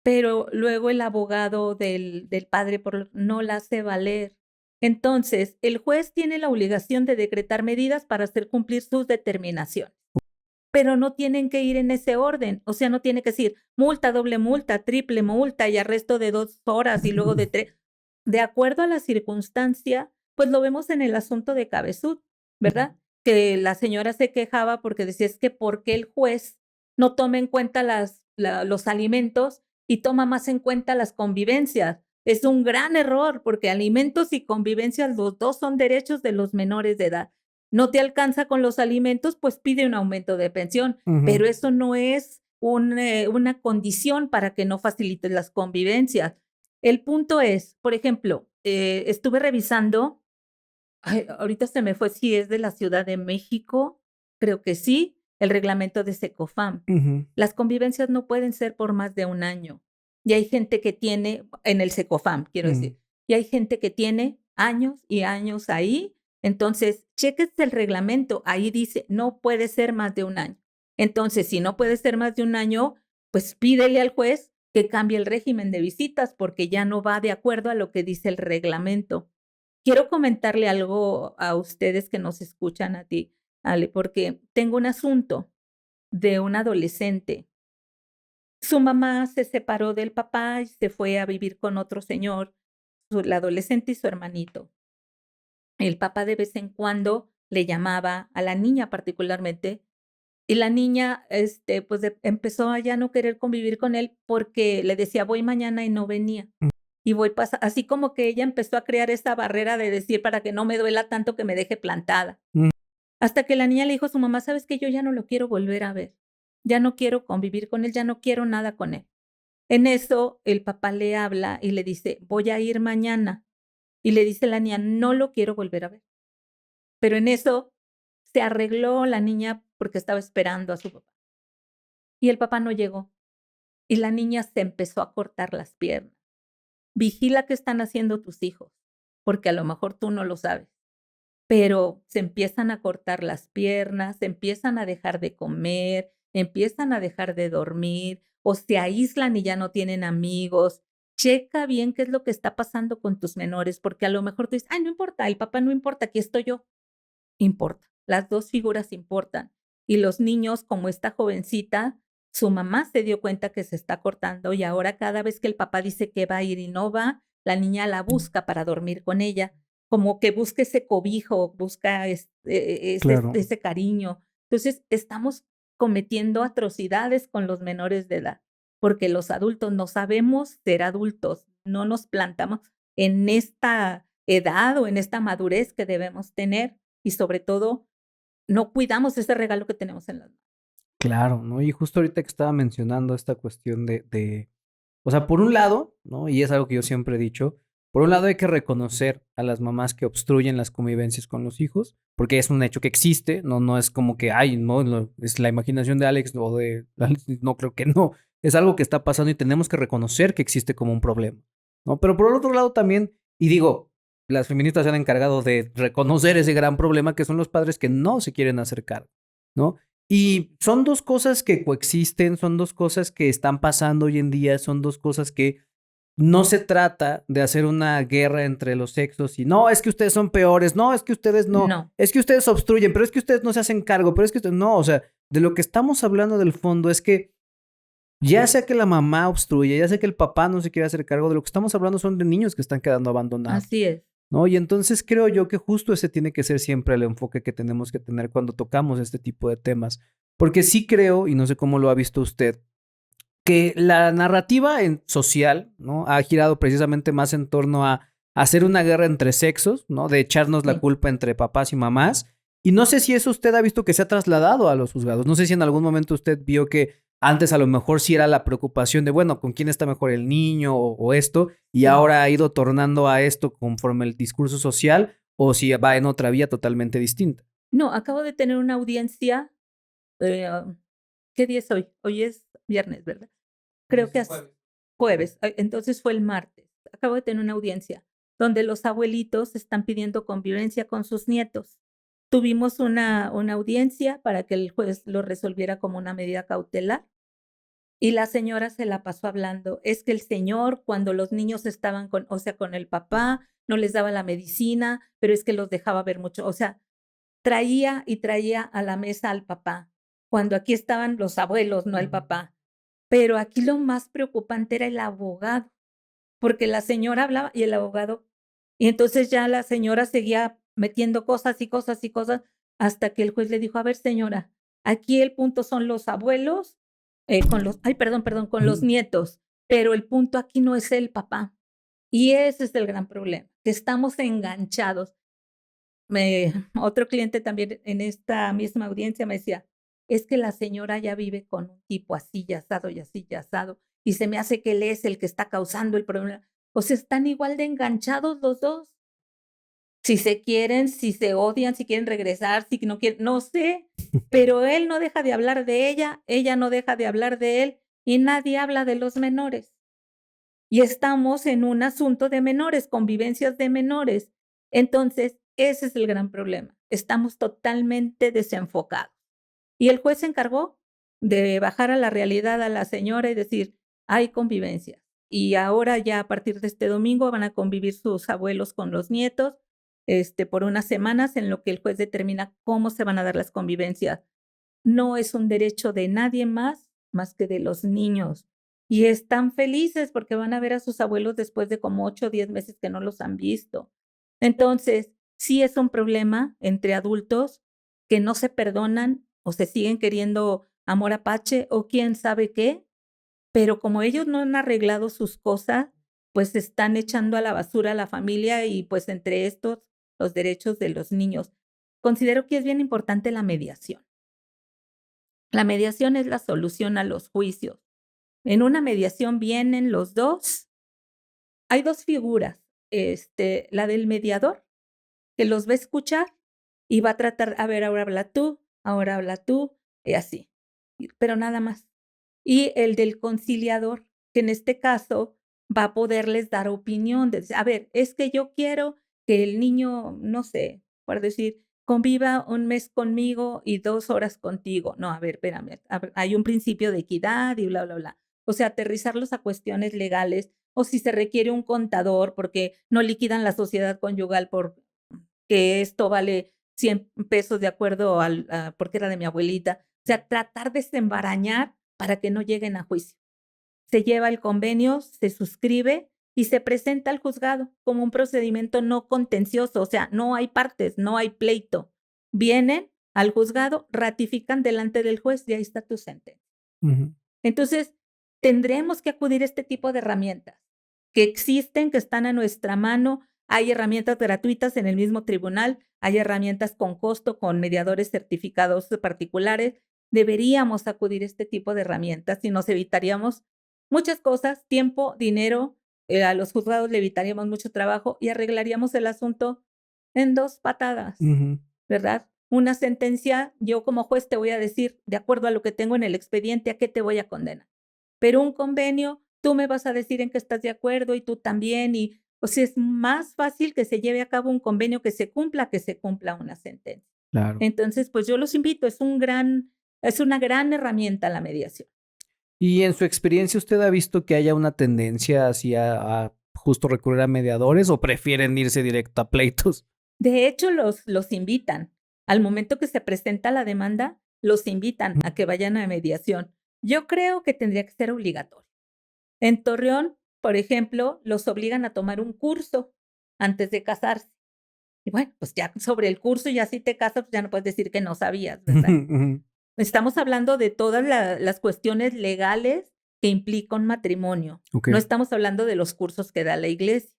S2: pero luego el abogado del padre no la hace valer. Entonces, el juez tiene la obligación de decretar medidas para hacer cumplir sus determinaciones, pero no tienen que ir en ese orden. O sea, no tiene que decir multa, doble multa, triple multa y arresto de 2 horas y luego de 3. De acuerdo a la circunstancia, pues lo vemos en el asunto de Cabezud, ¿verdad? Que la señora se quejaba porque decía, es que ¿por qué el juez no toma en cuenta los alimentos y toma más en cuenta las convivencias? Es un gran error porque alimentos y convivencias, los dos son derechos de los menores de edad. No te alcanza con los alimentos, pues pide un aumento de pensión, pero eso no es una condición para que no facilites las convivencias. El punto es, por ejemplo, estuve revisando, ay, ahorita se me fue si es de la Ciudad de México, creo que sí, el reglamento de Secofam.
S1: Ujú.
S2: Las convivencias no pueden ser por más de un año. Y hay gente que tiene, en el Secofam, quiero
S1: Mm.
S2: decir, y hay gente que tiene años y años ahí. Entonces, cheques el reglamento, ahí dice, no puede ser más de un año. Entonces, si no puede ser más de un año, pues pídele al juez que cambie el régimen de visitas porque ya no va de acuerdo a lo que dice el reglamento. Quiero comentarle algo a ustedes que nos escuchan a ti, Ale, porque tengo un asunto de un adolescente. Su mamá se separó del papá y se fue a vivir con otro señor, la adolescente y su hermanito. El papá de vez en cuando le llamaba a la niña particularmente y la niña, pues empezó a ya no querer convivir con él porque le decía, voy mañana y no venía. Y voy así como que ella empezó a crear esa barrera de decir para que no me duela tanto que me deje plantada.
S1: Mm.
S2: Hasta que la niña le dijo a su mamá, sabes que yo ya no lo quiero volver a ver. Ya no quiero convivir con él, ya no quiero nada con él. En eso el papá le habla y le dice, voy a ir mañana. Y le dice la niña, no lo quiero volver a ver. Pero en eso se arregló la niña porque estaba esperando a su papá. Y el papá no llegó. Y la niña se empezó a cortar las piernas. Vigila qué están haciendo tus hijos, porque a lo mejor tú no lo sabes. Pero se empiezan a cortar las piernas, se empiezan a dejar de comer, empiezan a dejar de dormir o se aíslan y ya no tienen amigos. Checa bien qué es lo que está pasando con tus menores, porque a lo mejor tú dices, ay, no importa, el papá no importa, aquí estoy yo. Importa, las dos figuras importan. Y los niños, como esta jovencita, su mamá se dio cuenta que se está cortando y ahora cada vez que el papá dice que va a ir y no va, la niña la busca para dormir con ella, como que busca ese cobijo, busca
S1: Claro.
S2: ese cariño. Entonces, estamos cometiendo atrocidades con los menores de edad, porque los adultos no sabemos ser adultos, no nos plantamos en esta edad o en esta madurez que debemos tener y sobre todo no cuidamos ese regalo que tenemos en las manos.
S1: Claro, ¿no? Y justo ahorita que estaba mencionando esta cuestión o sea, por un lado, ¿no? Y es algo que yo siempre he dicho, por un lado hay que reconocer a las mamás que obstruyen las convivencias con los hijos, porque es un hecho que existe, no es como que, ay, no, es la imaginación de Alex o de Alex, no creo que no, es algo que está pasando y tenemos que reconocer que existe como un problema, ¿no? Pero por el otro lado también, y digo, las feministas se han encargado de reconocer ese gran problema que son los padres que no se quieren acercar, ¿no? Y son dos cosas que coexisten, son dos cosas que están pasando hoy en día, son dos cosas que no se trata de hacer una guerra entre los sexos y no, es que ustedes son peores, no, es que ustedes no,
S2: No,
S1: es que ustedes obstruyen, pero es que ustedes no se hacen cargo, pero es que ustedes no, o sea, de lo que estamos hablando del fondo es que ya sea que la mamá obstruye, ya sea que el papá no se quiere hacer cargo, de lo que estamos hablando son de niños que están quedando abandonados,
S2: así es.
S1: ¿no? Y entonces creo yo que justo ese tiene que ser siempre el enfoque que tenemos que tener cuando tocamos este tipo de temas. Porque sí creo, y no sé cómo lo ha visto usted, que la narrativa social, ¿no? Ha girado precisamente más en torno a hacer una guerra entre sexos, ¿no? De echarnos la
S2: Sí.
S1: culpa entre papás y mamás. Y no sé si eso usted ha visto que se ha trasladado a los juzgados. No sé si en algún momento usted vio que antes a lo mejor sí era la preocupación de, bueno, ¿con quién está mejor el niño o esto? Y
S2: Sí.
S1: ahora ha ido tornando a esto conforme el discurso social o si va en otra vía totalmente distinta.
S2: No, acabo de tener una audiencia, eh, ¿qué día es hoy? Hoy es viernes, ¿verdad? Creo que es jueves, entonces fue el martes. Acabo de tener una audiencia donde los abuelitos están pidiendo convivencia con sus nietos. Tuvimos una audiencia para que el juez lo resolviera como una medida cautelar y la señora se la pasó hablando. Es que el señor, cuando los niños estaban con, o sea, con el papá, no les daba la medicina, pero es que los dejaba ver mucho. O sea, traía y traía a la mesa al papá, cuando aquí estaban los abuelos, no el papá. Pero aquí lo más preocupante era el abogado, porque la señora hablaba y el abogado, y entonces ya la señora seguía metiendo cosas y cosas y cosas, hasta que el juez le dijo, a ver, señora, aquí el punto son los abuelos, con los, ay, perdón, con los
S1: Ujú.
S2: nietos, pero el punto aquí no es el papá. Y ese es el gran problema, que estamos enganchados. Otro cliente también en esta misma audiencia me decía, es que la señora ya vive con un tipo así y asado y así y asado, y se me hace que él es el que está causando el problema. O sea, están igual de enganchados los dos. Si se quieren, si se odian, si quieren regresar, si no quieren, no sé, pero él no deja de hablar de ella no deja de hablar de él, y nadie habla de los menores. Y estamos en un asunto de menores, convivencias de menores. Entonces, ese es el gran problema. Estamos totalmente desenfocados. Y el juez se encargó de bajar a la realidad a la señora y decir, hay convivencia. Y ahora ya a partir de este domingo van a convivir sus abuelos con los nietos, por unas semanas en lo que el juez determina cómo se van a dar las convivencias. No es un derecho de nadie más que de los niños. Y están felices porque van a ver a sus abuelos después de como 8 o 10 meses que no los han visto. Entonces, sí es un problema entre adultos que no se perdonan o se siguen queriendo amor apache o quién sabe qué, pero como ellos no han arreglado sus cosas, pues están echando a la basura a la familia y pues entre estos los derechos de los niños. Considero que es bien importante la mediación. La mediación es la solución a los juicios. En una mediación vienen los dos. Hay dos figuras, la del mediador, que los va a escuchar y va a tratar, a ver, ahora habla tú, y así, pero nada más. Y el del conciliador, que en este caso va a poderles dar opinión, de decir, a ver, es que yo quiero que el niño, no sé, por decir, conviva un mes conmigo y 2 horas contigo. No, a ver, espérame, a ver, hay un principio de equidad y bla, bla, bla. O sea, aterrizarlos a cuestiones legales o si se requiere un contador porque no liquidan la sociedad conyugal por que esto vale 100 pesos de acuerdo al, porque era de mi abuelita. O sea, tratar de desembarañar para que no lleguen a juicio. Se lleva el convenio, se suscribe y se presenta al juzgado como un procedimiento no contencioso, o sea, no hay partes, no hay pleito. Vienen al juzgado, ratifican delante del juez y ahí está tu sentencia.
S1: Ujú.
S2: Entonces, tendremos que acudir a este tipo de herramientas que existen, que están a nuestra mano. Hay herramientas gratuitas en el mismo tribunal, hay herramientas con costo, con mediadores certificados particulares. Deberíamos acudir a este tipo de herramientas y nos evitaríamos muchas cosas, tiempo, dinero, a los juzgados le evitaríamos mucho trabajo y arreglaríamos el asunto en 2 patadas,
S1: Ujú.
S2: ¿verdad? Una sentencia, yo como juez te voy a decir, de acuerdo a lo que tengo en el expediente, a qué te voy a condenar. Pero un convenio, tú me vas a decir en qué estás de acuerdo y tú también. Y, o sea, es más fácil que se lleve a cabo un convenio que se cumpla una sentencia.
S1: Claro.
S2: Entonces, pues yo los invito, es una gran herramienta la mediación.
S1: Y en su experiencia, ¿usted ha visto que haya una tendencia hacia a justo recurrir a mediadores o prefieren irse directo a pleitos?
S2: De hecho, los invitan. Al momento que se presenta la demanda, los invitan a que vayan a mediación. Yo creo que tendría que ser obligatorio. En Torreón, por ejemplo, los obligan a tomar un curso antes de casarse. Y bueno, pues ya sobre el curso, ya si te casas, pues ya no puedes decir que no sabías, ¿verdad?
S1: Ujú.
S2: Estamos hablando de todas las cuestiones legales que implica un matrimonio.
S1: Ok.
S2: No estamos hablando de los cursos que da la iglesia.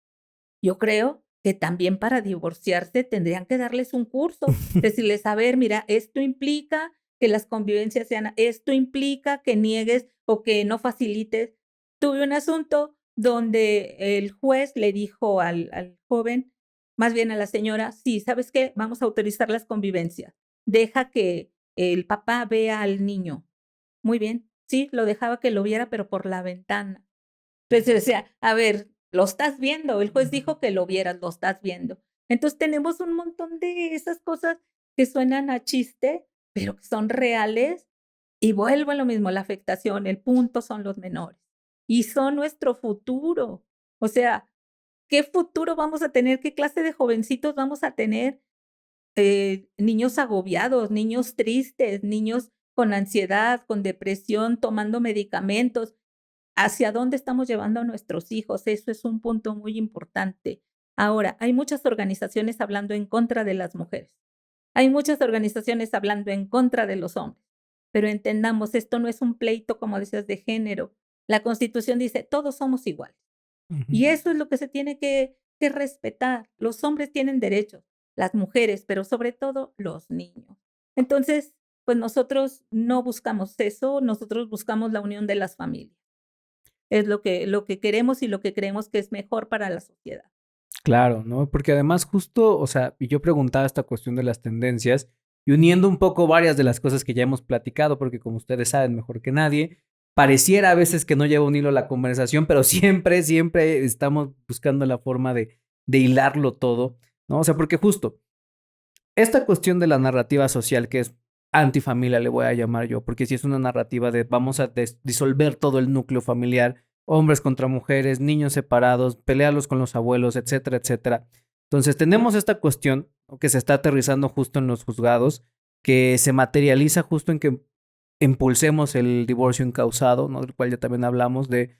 S2: Yo creo que también para divorciarse tendrían que darles un curso, decirles, a ver, mira, esto implica que las convivencias sean, esto implica que niegues o que no facilites. Tuve un asunto donde el juez le dijo al joven, más bien a la señora, sí, ¿sabes qué? Vamos a autorizar las convivencias. Deja que el papá vea al niño. Muy bien, sí, lo dejaba que lo viera, pero por la ventana. Entonces decía, a ver, lo estás viendo, el juez dijo que lo vieras, lo estás viendo. Entonces tenemos un montón de esas cosas que suenan a chiste, pero que son reales. Y vuelvo a lo mismo, la afectación, el punto son los menores. Y son nuestro futuro. O sea, ¿qué futuro vamos a tener? ¿Qué clase de jovencitos vamos a tener? Niños agobiados, niños tristes, niños con ansiedad, con depresión, tomando medicamentos. ¿Hacia dónde estamos llevando a nuestros hijos? Eso es un punto muy importante. Ahora, hay muchas organizaciones hablando en contra de las mujeres. Hay muchas organizaciones hablando en contra de los hombres. Pero entendamos, esto no es un pleito, como decías, de género. La Constitución dice, todos somos iguales.
S1: Ujú.
S2: Y eso es lo que se tiene que respetar. Los hombres tienen derechos, las mujeres, pero sobre todo los niños. Entonces, pues nosotros no buscamos eso, nosotros buscamos la unión de las familias. Es lo que queremos y lo que creemos que es mejor para la sociedad.
S1: Claro, ¿no? Porque además justo, o sea, y yo preguntaba esta cuestión de las tendencias y uniendo un poco varias de las cosas que ya hemos platicado, porque como ustedes saben mejor que nadie, pareciera a veces que no lleva un hilo la conversación, pero siempre, siempre estamos buscando la forma de hilarlo todo, ¿no? O sea, porque justo esta cuestión de la narrativa social que es antifamilia, le voy a llamar yo, porque si es una narrativa de vamos a disolver todo el núcleo familiar, hombres contra mujeres, niños separados, pelearlos con los abuelos, etcétera, etcétera. Entonces tenemos esta cuestión, ¿no?, que se está aterrizando justo en los juzgados, que se materializa justo en que impulsemos el divorcio incausado, ¿no?, del cual ya también hablamos, de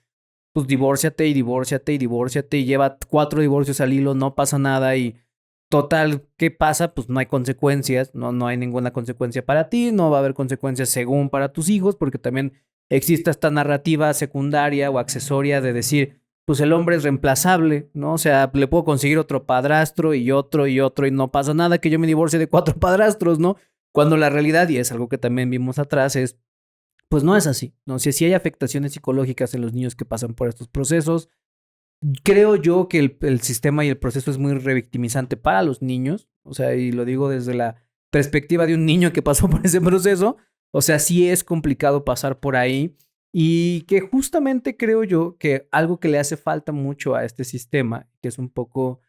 S1: pues divórciate y divórciate y divórciate y lleva 4 divorcios al hilo, no pasa nada y total, ¿qué pasa? Pues no hay consecuencias, no hay ninguna consecuencia para ti, no va a haber consecuencias según para tus hijos, porque también existe esta narrativa secundaria o accesoria de decir, pues el hombre es reemplazable, ¿no? O sea, le puedo conseguir otro padrastro y otro y otro y no pasa nada que yo me divorcie de 4 padrastros, ¿no? Cuando la realidad, y es algo que también vimos atrás, es pues no es así, ¿no? Si sí hay afectaciones psicológicas en los niños que pasan por estos procesos. Creo yo que el sistema y el proceso es muy revictimizante para los niños, o sea, y lo digo desde la perspectiva de un niño que pasó por ese proceso, o sea, sí es complicado pasar por ahí y que justamente creo yo que algo que le hace falta mucho a este sistema, que es un poco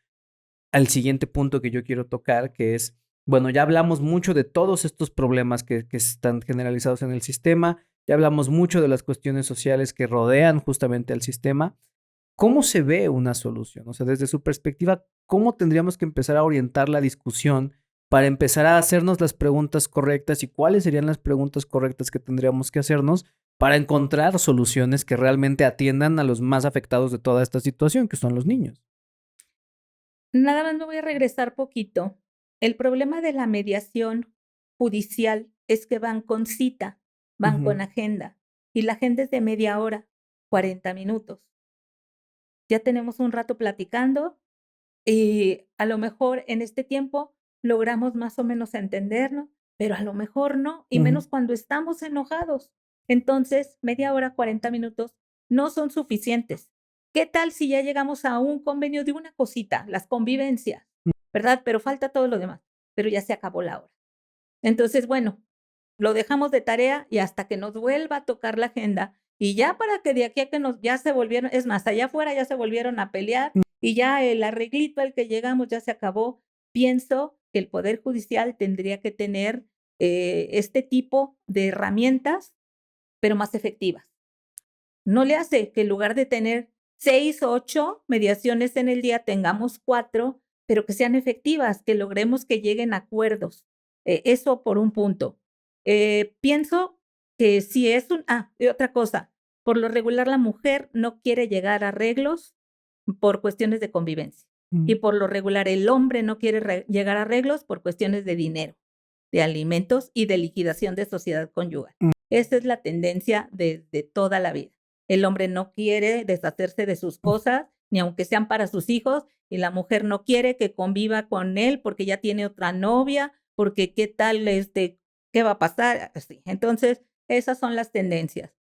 S1: al siguiente punto que yo quiero tocar, que es, bueno, ya hablamos mucho de todos estos problemas que están generalizados en el sistema, ya hablamos mucho de las cuestiones sociales que rodean justamente al sistema. ¿Cómo se ve una solución? O sea, desde su perspectiva, ¿cómo tendríamos que empezar a orientar la discusión para empezar a hacernos las preguntas correctas y cuáles serían las preguntas correctas que tendríamos que hacernos para encontrar soluciones que realmente atiendan a los más afectados de toda esta situación, que son los niños?
S2: Nada más me voy a regresar poquito. El problema de la mediación judicial es que van con cita, van
S1: Ujú.
S2: con agenda, y la agenda es de media hora, 40 minutos. Ya tenemos un rato platicando y a lo mejor en este tiempo logramos más o menos entendernos, pero a lo mejor no, y
S1: Ujú.
S2: menos cuando estamos enojados. Entonces, media hora, 40 minutos no son suficientes. ¿Qué tal si ya llegamos a un convenio de una cosita, las convivencias, verdad? Pero falta todo lo demás, pero ya se acabó la hora. Entonces, bueno, lo dejamos de tarea y hasta que nos vuelva a tocar la agenda y ya para que de aquí a que nos ya se volvieron, es más, allá afuera ya se volvieron a pelear y ya el arreglito al que llegamos ya se acabó. Pienso que el Poder Judicial tendría que tener este tipo de herramientas, pero más efectivas. no le hace que en lugar de tener 6 o 8 mediaciones en el día, tengamos 4, pero que sean efectivas, que logremos que lleguen a acuerdos. Eso por un punto. Pienso que si es y otra cosa, por lo regular la mujer no quiere llegar a arreglos por cuestiones de convivencia. Y por lo regular el hombre no quiere llegar a arreglos por cuestiones de dinero, de alimentos y de liquidación de sociedad conyugal. Esa es la tendencia desde toda la vida. El hombre no quiere deshacerse de sus cosas, ni aunque sean para sus hijos, y la mujer no quiere que conviva con él porque ya tiene otra novia, porque qué tal, qué va a pasar. Así. Entonces, esas son las tendencias.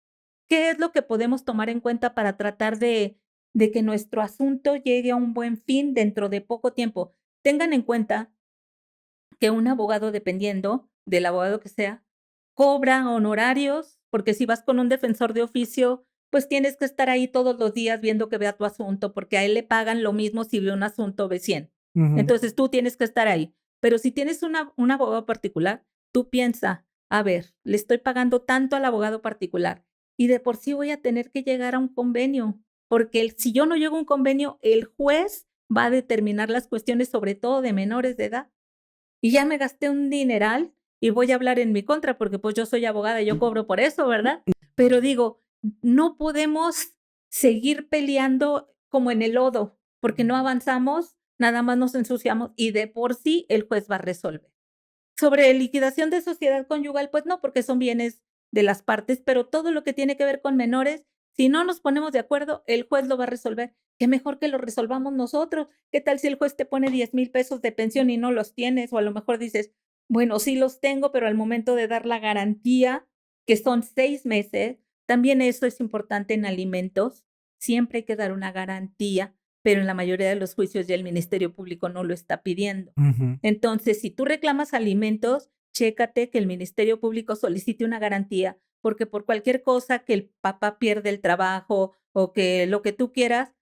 S2: ¿Qué es lo que podemos tomar en cuenta para tratar de que nuestro asunto llegue a un buen fin dentro de poco tiempo? Tengan en cuenta que un abogado, dependiendo del abogado que sea, cobra honorarios, porque si vas con un defensor de oficio, pues tienes que estar ahí todos los días viendo que vea tu asunto, porque a él le pagan lo mismo si ve un asunto, ve 100. Entonces tú tienes que estar ahí. Pero si tienes un abogado particular, tú piensa, a ver, le estoy pagando tanto al abogado particular y de por sí voy a tener que llegar a un convenio, porque si yo no llego a un convenio, el juez va a determinar las cuestiones, sobre todo de menores de edad. Y ya me gasté un dineral y voy a hablar en mi contra porque pues yo soy abogada y yo cobro por eso, ¿verdad? Pero digo, no podemos seguir peleando como en el lodo porque no avanzamos, nada más nos ensuciamos y de por sí el juez va a resolver. Sobre liquidación de sociedad conyugal, pues no, porque son bienes de las partes, pero todo lo que tiene que ver con menores, si no nos ponemos de acuerdo, el juez lo va a resolver. Qué mejor que lo resolvamos nosotros. ¿Qué tal si el juez te pone 10,000 pesos de pensión y no los tienes? O a lo mejor dices, bueno, sí los tengo, pero al momento de dar la garantía, que son 6 meses, también eso es importante en alimentos. Siempre hay que dar una garantía, pero en la mayoría de los juicios ya el Ministerio Público no lo está pidiendo. Entonces, si tú reclamas alimentos, chécate que el Ministerio Público solicite una garantía, porque por cualquier cosa que el papá pierde el trabajo o que lo que tú quieras,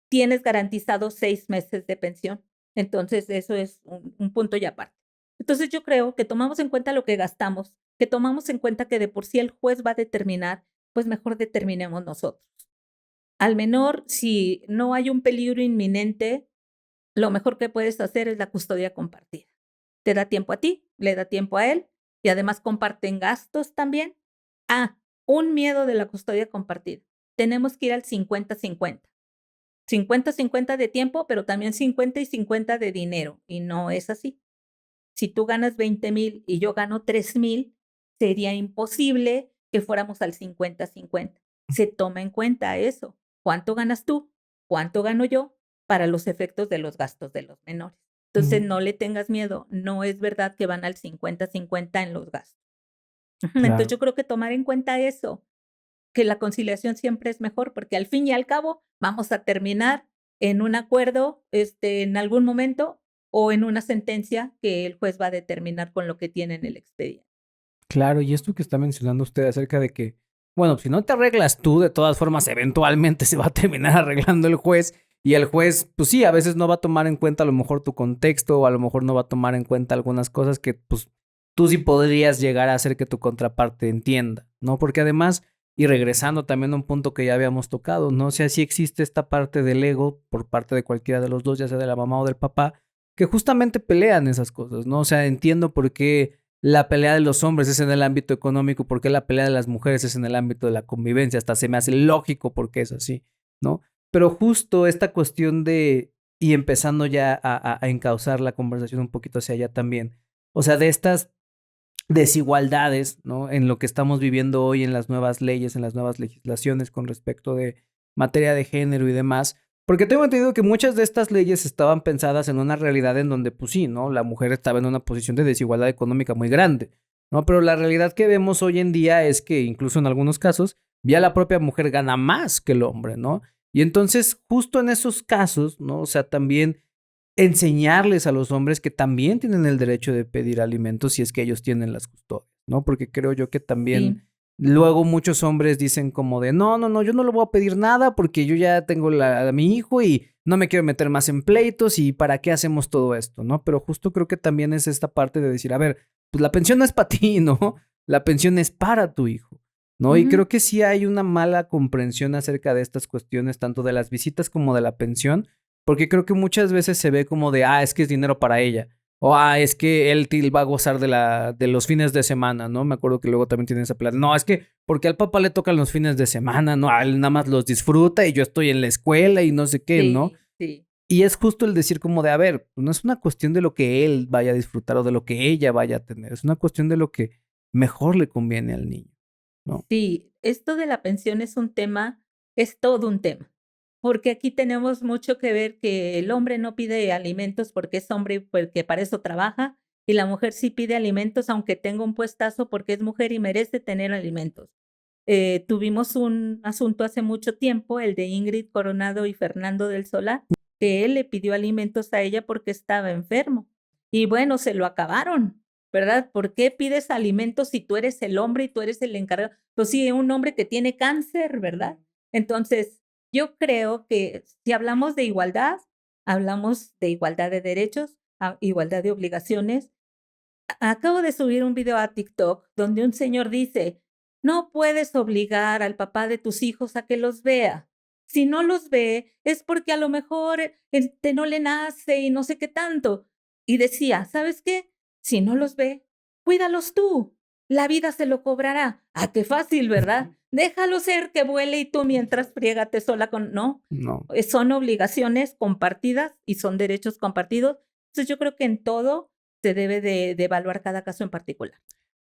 S2: tienes garantizado 6 meses de pensión. Entonces, eso es un punto y aparte. Entonces, yo creo que tomamos en cuenta lo que gastamos, que tomamos en cuenta que de por sí el juez va a determinar, pues mejor determinemos nosotros. Al menor, si no hay un peligro inminente, lo mejor que puedes hacer es la custodia compartida. Te da tiempo a ti, le da tiempo a él y además comparten gastos también. Un miedo de la custodia compartida. Tenemos que ir al 50-50. 50-50 de tiempo, pero también 50 y 50 de dinero. Y no es así. Si tú ganas 20,000 y yo gano 3,000, sería imposible que fuéramos al 50-50. Se toma en cuenta eso. ¿Cuánto ganas tú? ¿Cuánto gano yo? Para los efectos de los gastos de los menores. Entonces, no le tengas miedo. No es verdad que van al 50-50 en los gastos. Entonces, yo creo que tomar en cuenta eso, que la conciliación siempre es mejor, porque al fin y al cabo vamos a terminar en un acuerdo en algún momento o en una sentencia que el juez va a determinar con lo que tiene en el expediente.
S1: Claro, y esto que está mencionando usted acerca de que, bueno, si no te arreglas tú, de todas formas, eventualmente se va a terminar arreglando el juez. Y el juez, pues sí, a veces no va a tomar en cuenta a lo mejor tu contexto, o a lo mejor no va a tomar en cuenta algunas cosas que, pues, tú sí podrías llegar a hacer que tu contraparte entienda, ¿no? Porque además, y regresando también a un punto que ya habíamos tocado, ¿no? O sea, sí existe esta parte del ego por parte de cualquiera de los dos, ya sea de la mamá o del papá, que justamente pelean esas cosas, ¿no? O sea, entiendo por qué la pelea de los hombres es en el ámbito económico, por qué la pelea de las mujeres es en el ámbito de la convivencia, hasta se me hace lógico porque es así, ¿no? Pero justo esta cuestión de, y empezando ya a encauzar la conversación un poquito hacia allá también, o sea, de estas desigualdades, ¿no? En lo que estamos viviendo hoy en las nuevas leyes, en las nuevas legislaciones con respecto de materia de género y demás, porque tengo entendido que muchas de estas leyes estaban pensadas en una realidad en donde, pues sí, ¿no? La mujer estaba en una posición de desigualdad económica muy grande, ¿no? Pero la realidad que vemos hoy en día es que incluso en algunos casos, ya la propia mujer gana más que el hombre, ¿no? Y entonces, justo en esos casos, ¿no? O sea, también enseñarles a los hombres que también tienen el derecho de pedir alimentos si es que ellos tienen las custodias, ¿no? Porque creo yo que también luego muchos hombres dicen como de, no, yo no le voy a pedir nada porque yo ya tengo a mi hijo y no me quiero meter más en pleitos y ¿para qué hacemos todo esto, no? Pero justo creo que también es esta parte de decir, a ver, pues la pensión no es para ti, ¿no? La pensión es para tu hijo. ¿no? Y
S2: Ujú.
S1: creo que sí hay una mala comprensión acerca de estas cuestiones, tanto de las visitas como de la pensión, porque creo que muchas veces se ve como de, es que es dinero para ella, o es que él va a gozar de los fines de semana, ¿no? Me acuerdo que luego también tiene esa plan. No, es que porque al papá le tocan los fines de semana, ¿no? A él nada más los disfruta y yo estoy en la escuela y no sé qué, ¿no?
S2: Sí, sí.
S1: Y es justo el decir como de, a ver, no es una cuestión de lo que él vaya a disfrutar o de lo que ella vaya a tener, es una cuestión de lo que mejor le conviene al niño, ¿no?
S2: Sí, esto de la pensión es un tema, es todo un tema, porque aquí tenemos mucho que ver que el hombre no pide alimentos porque es hombre y porque para eso trabaja, y la mujer sí pide alimentos aunque tenga un puestazo porque es mujer y merece tener alimentos. Tuvimos un asunto hace mucho tiempo, el de Ingrid Coronado y Fernando del Solar, que él le pidió alimentos a ella porque estaba enfermo. Y bueno, se lo acabaron, ¿verdad? ¿Por qué pides alimentos si tú eres el hombre y tú eres el encargado? Pues sí, un hombre que tiene cáncer, ¿verdad? Entonces, yo creo que si hablamos de igualdad, hablamos de igualdad de derechos, igualdad de obligaciones. Acabo de subir un video a TikTok donde un señor dice, no puedes obligar al papá de tus hijos a que los vea. Si no los ve, es porque a lo mejor no le nace y no sé qué tanto. Y decía, ¿sabes qué? Si no los ve, cuídalos tú. La vida se lo cobrará. Ah, qué fácil, ¿verdad? Déjalo ser que vuele y tú mientras friégate sola con... No,
S1: No.
S2: son obligaciones compartidas y son derechos compartidos. Entonces yo creo que en todo se debe de evaluar cada caso en particular.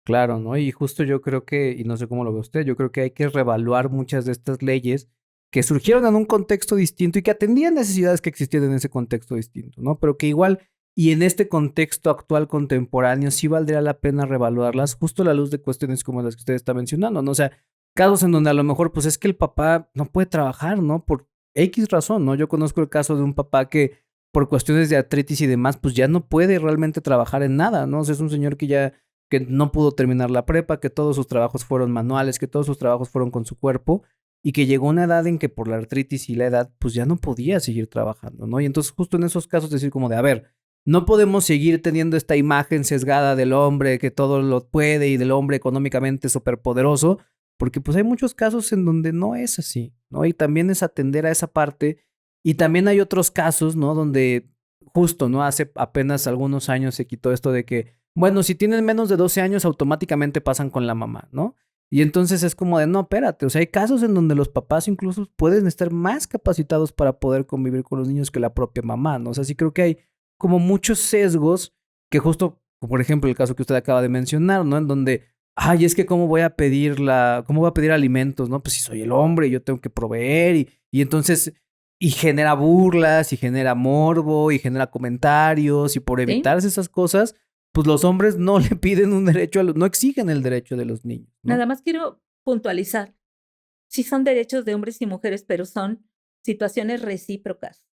S1: Claro, ¿no? Y justo yo creo que, y no sé cómo lo ve usted, yo creo que hay que reevaluar muchas de estas leyes que surgieron en un contexto distinto y que atendían necesidades que existían en ese contexto distinto, ¿no? Pero que igual, y en este contexto actual contemporáneo, sí valdría la pena reevaluarlas justo a la luz de cuestiones como las que usted está mencionando, ¿no? O sea, casos en donde a lo mejor, pues es que el papá no puede trabajar, ¿no? Por X razón, ¿no? Yo conozco el caso de un papá que por cuestiones de artritis y demás, pues ya no puede realmente trabajar en nada, ¿no? O sea, es un señor que no pudo terminar la prepa, que todos sus trabajos fueron manuales, que todos sus trabajos fueron con su cuerpo y que llegó una edad en que por la artritis y la edad, pues ya no podía seguir trabajando, ¿no? Y entonces justo en esos casos decir como de, a ver, no podemos seguir teniendo esta imagen sesgada del hombre que todo lo puede y del hombre económicamente superpoderoso, porque pues hay muchos casos en donde no es así, ¿no? Y también es atender a esa parte y también hay otros casos, ¿no? Donde justo, ¿no? Hace apenas algunos años se quitó esto de que bueno, si tienen menos de 12 años, automáticamente pasan con la mamá, ¿no? Y entonces es como de, no, espérate, o sea, hay casos en donde los papás incluso pueden estar más capacitados para poder convivir con los niños que la propia mamá, ¿no? O sea, sí creo que hay como muchos sesgos que justo, por ejemplo, el caso que usted acaba de mencionar, ¿no? En donde, es que cómo voy a pedir alimentos, ¿no? Pues si soy el hombre, yo tengo que proveer y entonces, y genera burlas, y genera morbo, y genera comentarios, y por
S2: ¿Sí?
S1: evitarse esas cosas, pues los hombres no le piden un derecho no exigen el derecho de los niños, ¿no?
S2: Nada más quiero puntualizar. Sí son derechos de hombres y mujeres, pero son situaciones recíprocas.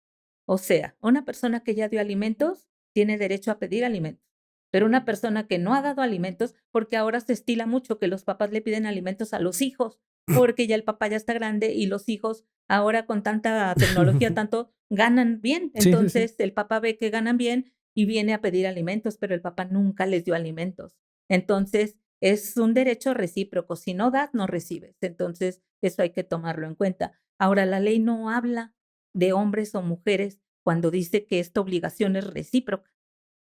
S2: O sea, una persona que ya dio alimentos tiene derecho a pedir alimentos, pero una persona que no ha dado alimentos, porque ahora se estila mucho que los papás le piden alimentos a los hijos, porque ya el papá ya está grande y los hijos ahora con tanta tecnología, tanto ganan bien.
S1: Sí, sí, sí.
S2: Entonces el papá ve que ganan bien y viene a pedir alimentos, pero el papá nunca les dio alimentos. Entonces es un derecho recíproco. Si no das, no recibes. Entonces eso hay que tomarlo en cuenta. Ahora, la ley no habla de hombres o mujeres cuando dice que esta obligación es recíproca.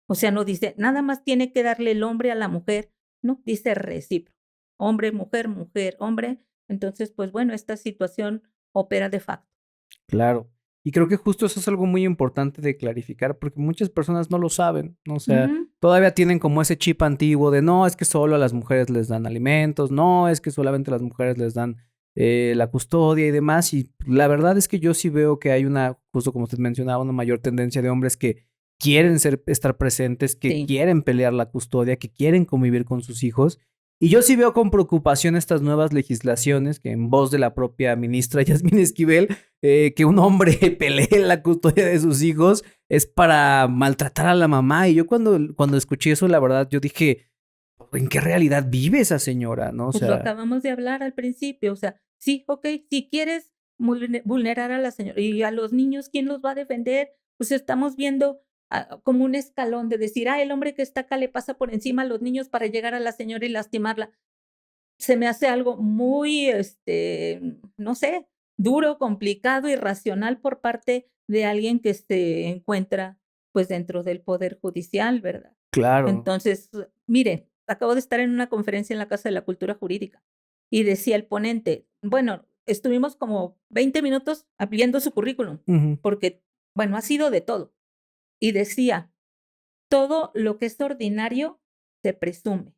S2: O sea, no dice, nada más tiene que darle el hombre a la mujer, no, dice recíproco. Hombre, mujer, mujer, hombre. Entonces, pues bueno, esta situación opera de facto.
S1: Claro. Y creo que justo eso es algo muy importante de clarificar, porque muchas personas no lo saben, ¿no? O sea,
S2: Ujú.
S1: todavía tienen como ese chip antiguo de no, es que solo a las mujeres les dan alimentos, no, es que solamente a las mujeres les dan la custodia y demás. Y la verdad es que yo sí veo que hay una, justo como usted mencionaba, una mayor tendencia de hombres que quieren estar presentes, que
S2: Sí,
S1: quieren pelear la custodia, que quieren convivir con sus hijos. Y yo sí veo con preocupación estas nuevas legislaciones que en voz de la propia ministra Yasmín Esquivel que un hombre pelee la custodia de sus hijos es para maltratar a la mamá. Y yo cuando escuché eso, la verdad, yo dije, ¿en qué realidad vive esa señora? ¿No? O
S2: pues lo
S1: sea,
S2: acabamos de hablar al principio. O sea, sí, ok, si quieres vulnerar a la señora y a los niños, ¿quién los va a defender? Pues estamos viendo como un escalón de decir, el hombre que está acá le pasa por encima a los niños para llegar a la señora y lastimarla. se me hace algo muy, no sé, duro, complicado, irracional por parte de alguien que se encuentra, pues, dentro del poder judicial, ¿verdad?
S1: Claro.
S2: Entonces, mire, acabo de estar en una conferencia en la Casa de la Cultura Jurídica y decía el ponente, bueno, estuvimos como 20 minutos viendo su currículum,
S1: Ujú,
S2: porque, bueno, ha sido de todo. Y decía, todo lo que es ordinario se presume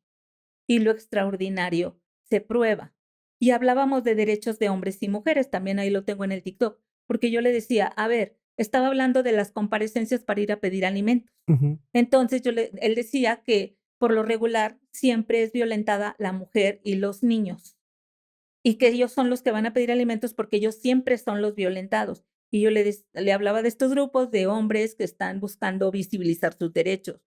S2: y lo extraordinario se prueba. Y hablábamos de derechos de hombres y mujeres, también ahí lo tengo en el TikTok, porque yo le decía, a ver, estaba hablando de las comparecencias para ir a pedir alimentos.
S1: ujú,
S2: Entonces él decía que por lo regular siempre es violentada la mujer y los niños y que ellos son los que van a pedir alimentos porque ellos siempre son los violentados. Y yo le hablaba de estos grupos de hombres que están buscando visibilizar sus derechos.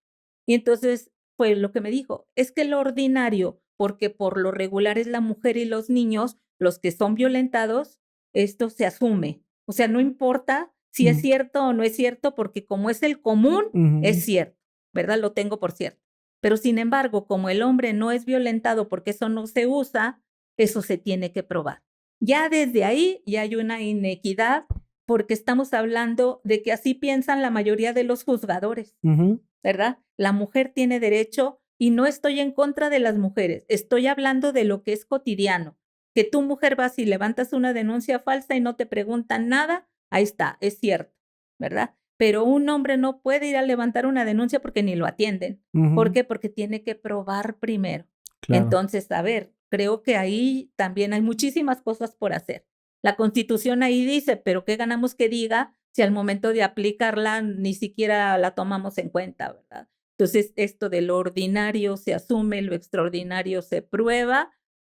S2: Y entonces fue lo que me dijo, es que lo ordinario, porque por lo regular es la mujer y los niños los que son violentados, esto se asume. O sea, no importa si es
S1: ujú,
S2: cierto o no es cierto, porque como es el común, es
S1: ujú.
S2: cierto, ¿verdad? Lo tengo por cierto. Pero sin embargo, como el hombre no es violentado porque eso no se usa, eso se tiene que probar. Ya desde ahí ya hay una inequidad porque estamos hablando de que así piensan la mayoría de los juzgadores,
S1: Ujú,
S2: ¿verdad? La mujer tiene derecho y no estoy en contra de las mujeres, estoy hablando de lo que es cotidiano. Que tú, mujer, vas y levantas una denuncia falsa y no te preguntan nada, ahí está, es cierto, ¿verdad? Pero un hombre no puede ir a levantar una denuncia porque ni lo atienden. ¿Por
S1: ujú,
S2: qué? Porque tiene que probar primero.
S1: claro.
S2: Entonces, a ver, creo que ahí también hay muchísimas cosas por hacer. La Constitución ahí dice, pero ¿qué ganamos que diga si al momento de aplicarla ni siquiera la tomamos en cuenta, verdad? Entonces, esto de lo ordinario se asume, lo extraordinario se prueba,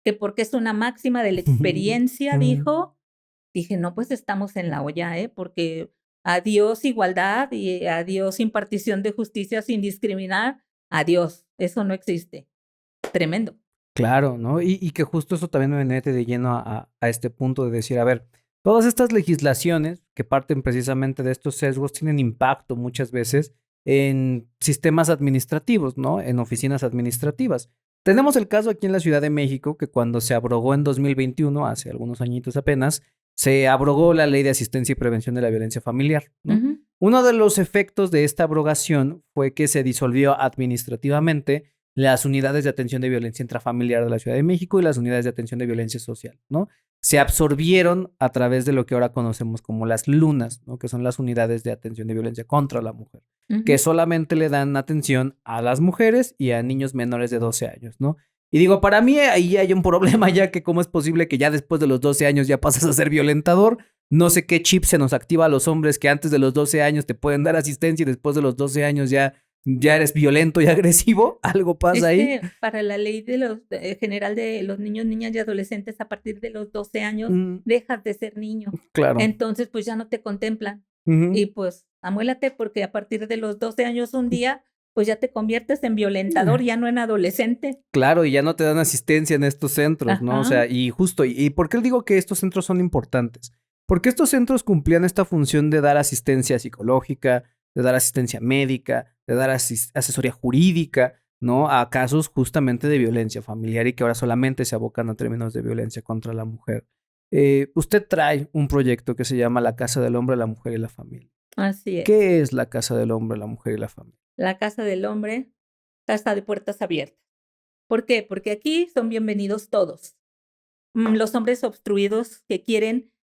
S2: que porque es una máxima de la experiencia,
S1: Ujú.
S2: dijo. Dije, no, pues estamos en la olla, ¿eh? Porque adiós igualdad y adiós impartición de justicia sin discriminar, adiós, eso no existe. Tremendo.
S1: Claro, ¿no? Y que justo eso también me mete de lleno a este punto de decir, a ver, todas estas legislaciones que parten precisamente de estos sesgos tienen impacto muchas veces en sistemas administrativos, ¿no? En oficinas administrativas. Tenemos el caso aquí en la Ciudad de México que cuando se abrogó en 2021, hace algunos añitos apenas, se abrogó la Ley de Asistencia y Prevención de la Violencia Familiar, ¿no?
S2: Ujú,
S1: Uno de los efectos de esta abrogación fue que se disolvió administrativamente las unidades de atención de violencia intrafamiliar de la Ciudad de México y las unidades de atención de violencia social, ¿no? Se absorbieron a través de lo que ahora conocemos como las LUNAS, ¿no? Que son las unidades de atención de violencia contra la mujer, que
S2: ujú.
S1: solamente le dan atención a las mujeres y a niños menores de 12 años, ¿no? Y digo, para mí ahí hay un problema ya que cómo es posible que ya después de los 12 años ya pasas a ser violentador. No sé qué chip se nos activa a los hombres que antes de los 12 años te pueden dar asistencia y después de los 12 años ya eres violento y agresivo, algo pasa
S2: Es
S1: ahí.
S2: que para la ley de los general de los niños, niñas y adolescentes, a partir de los 12 años
S1: Mm,
S2: dejas de ser niño.
S1: claro.
S2: Entonces, pues ya no te contemplan.
S1: Ujú.
S2: Y pues amuélate porque a partir de los 12 años un día, pues ya te conviertes en violentador, ya no en adolescente.
S1: Claro, y ya no te dan asistencia en estos centros, ¿no? O
S2: Ajá.
S1: sea, y justo, ¿y por qué digo que estos centros son importantes? Porque estos centros cumplían esta función de dar asistencia psicológica, de dar asistencia médica, de dar asesoría jurídica, ¿no? A casos justamente de violencia familiar y que ahora solamente se abocan a términos de violencia contra la mujer. Usted trae un proyecto que se llama La Casa del Hombre, la Mujer y la Familia.
S2: Así es.
S1: ¿Qué es la Casa del Hombre, la Mujer y la Familia?
S2: La casa del hombre, casa de puertas abiertas. ¿Por qué? Porque aquí son bienvenidos todos. Los hombres obstruidos que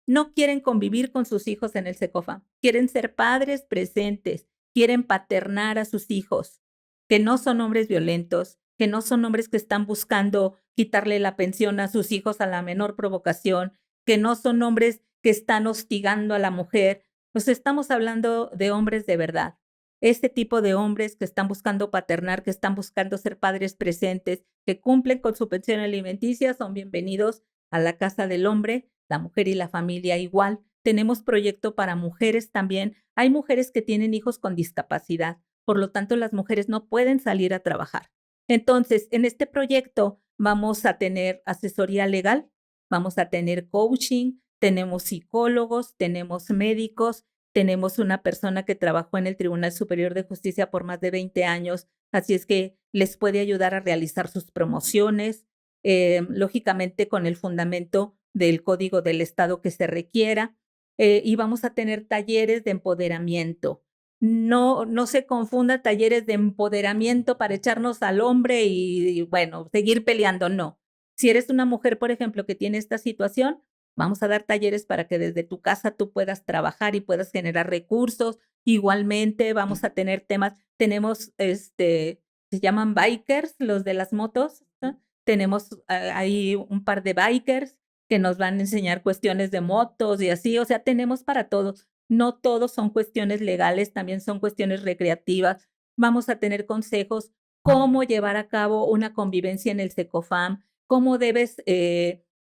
S2: no quieren convivir con sus hijos en el SECOFAM, quieren ser padres presentes, quieren paternar a sus hijos, que no son hombres violentos, que no son hombres que están buscando quitarle la pensión a sus hijos a la menor provocación, que no son hombres que están hostigando a la mujer. Pues estamos hablando de hombres de verdad. Este tipo de hombres que están buscando paternar, que están buscando ser padres presentes, que cumplen con su pensión alimenticia, son bienvenidos a la Casa del Hombre, la Mujer y la Familia igual. Tenemos proyecto para mujeres también. Hay mujeres que tienen hijos con discapacidad, por lo tanto las mujeres no pueden salir a trabajar. Entonces, en este proyecto vamos a tener asesoría legal, vamos a tener coaching, tenemos psicólogos, tenemos médicos, tenemos una persona que trabajó en el Tribunal Superior de Justicia por más de 20 años, así es que les puede ayudar a realizar sus promociones. lógicamente con el fundamento del Código del Estado que se requiera, y vamos a tener talleres de empoderamiento. No se confunda talleres de empoderamiento para echarnos al hombre y bueno, seguir peleando, no. Si eres una mujer, por ejemplo, que tiene esta situación, vamos a dar talleres para que desde tu casa tú puedas trabajar y puedas generar recursos. Igualmente vamos a tener temas, tenemos se llaman bikers, los de las motos, ¿no? Tenemos ahí un par de bikers que nos van a enseñar cuestiones de motos y así, o sea, tenemos para todos. No todos son cuestiones legales, también son cuestiones recreativas. Vamos a tener consejos cómo llevar a cabo una convivencia en el SECOFAM, cómo debes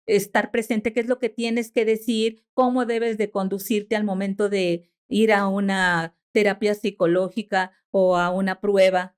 S2: estar presente, qué es lo que tienes que decir, cómo debes de conducirte al momento de ir a una terapia psicológica o a una prueba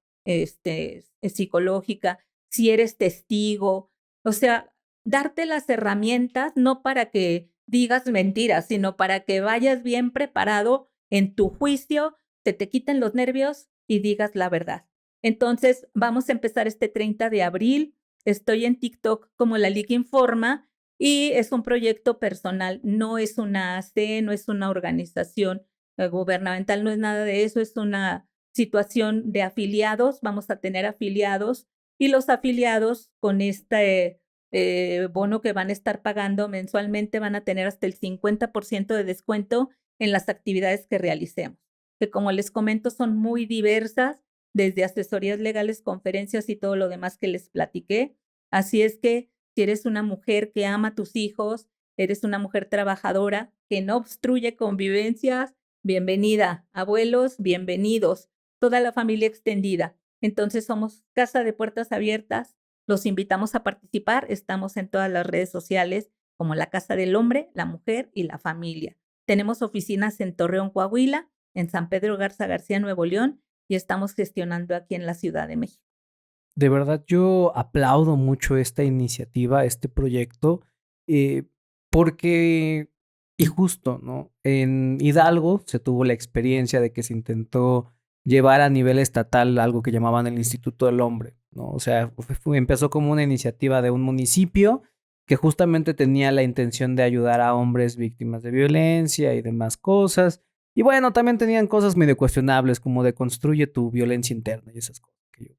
S2: psicológica, si eres testigo, o sea, darte las herramientas no para que digas mentiras, sino para que vayas bien preparado en tu juicio, te quiten los nervios y digas la verdad. Entonces, vamos a empezar este 30 de abril. Estoy en TikTok como La Liga Informa y es un proyecto personal, no es una AC, no es una organización gubernamental, no es nada de eso, es una situación de afiliados. Vamos a tener afiliados y los afiliados con este bono que van a estar pagando mensualmente van a tener hasta el 50% de descuento en las actividades que realicemos, que como les comento son muy diversas, desde asesorías legales, conferencias y todo lo demás que les platiqué. Así es que si eres una mujer que ama a tus hijos, eres una mujer trabajadora que no obstruye convivencias, bienvenida. Abuelos, bienvenidos. Toda la familia extendida. Entonces somos Casa de Puertas Abiertas. Los invitamos a participar. Estamos en todas las redes sociales como la Casa del Hombre, la Mujer y la Familia. Tenemos oficinas en Torreón, Coahuila, en San Pedro Garza García, Nuevo León, y estamos gestionando aquí en la Ciudad de México.
S1: De verdad, yo aplaudo mucho esta iniciativa, este proyecto, eh, porque, y justo, ¿no? En Hidalgo se tuvo la experiencia de que se intentó llevar a nivel estatal algo que llamaban el Instituto del Hombre, ¿no? O sea, empezó como una iniciativa de un municipio que justamente tenía la intención de ayudar a hombres víctimas de violencia y demás cosas. Y bueno, también tenían cosas medio cuestionables como de construye tu violencia interna y esas cosas que yo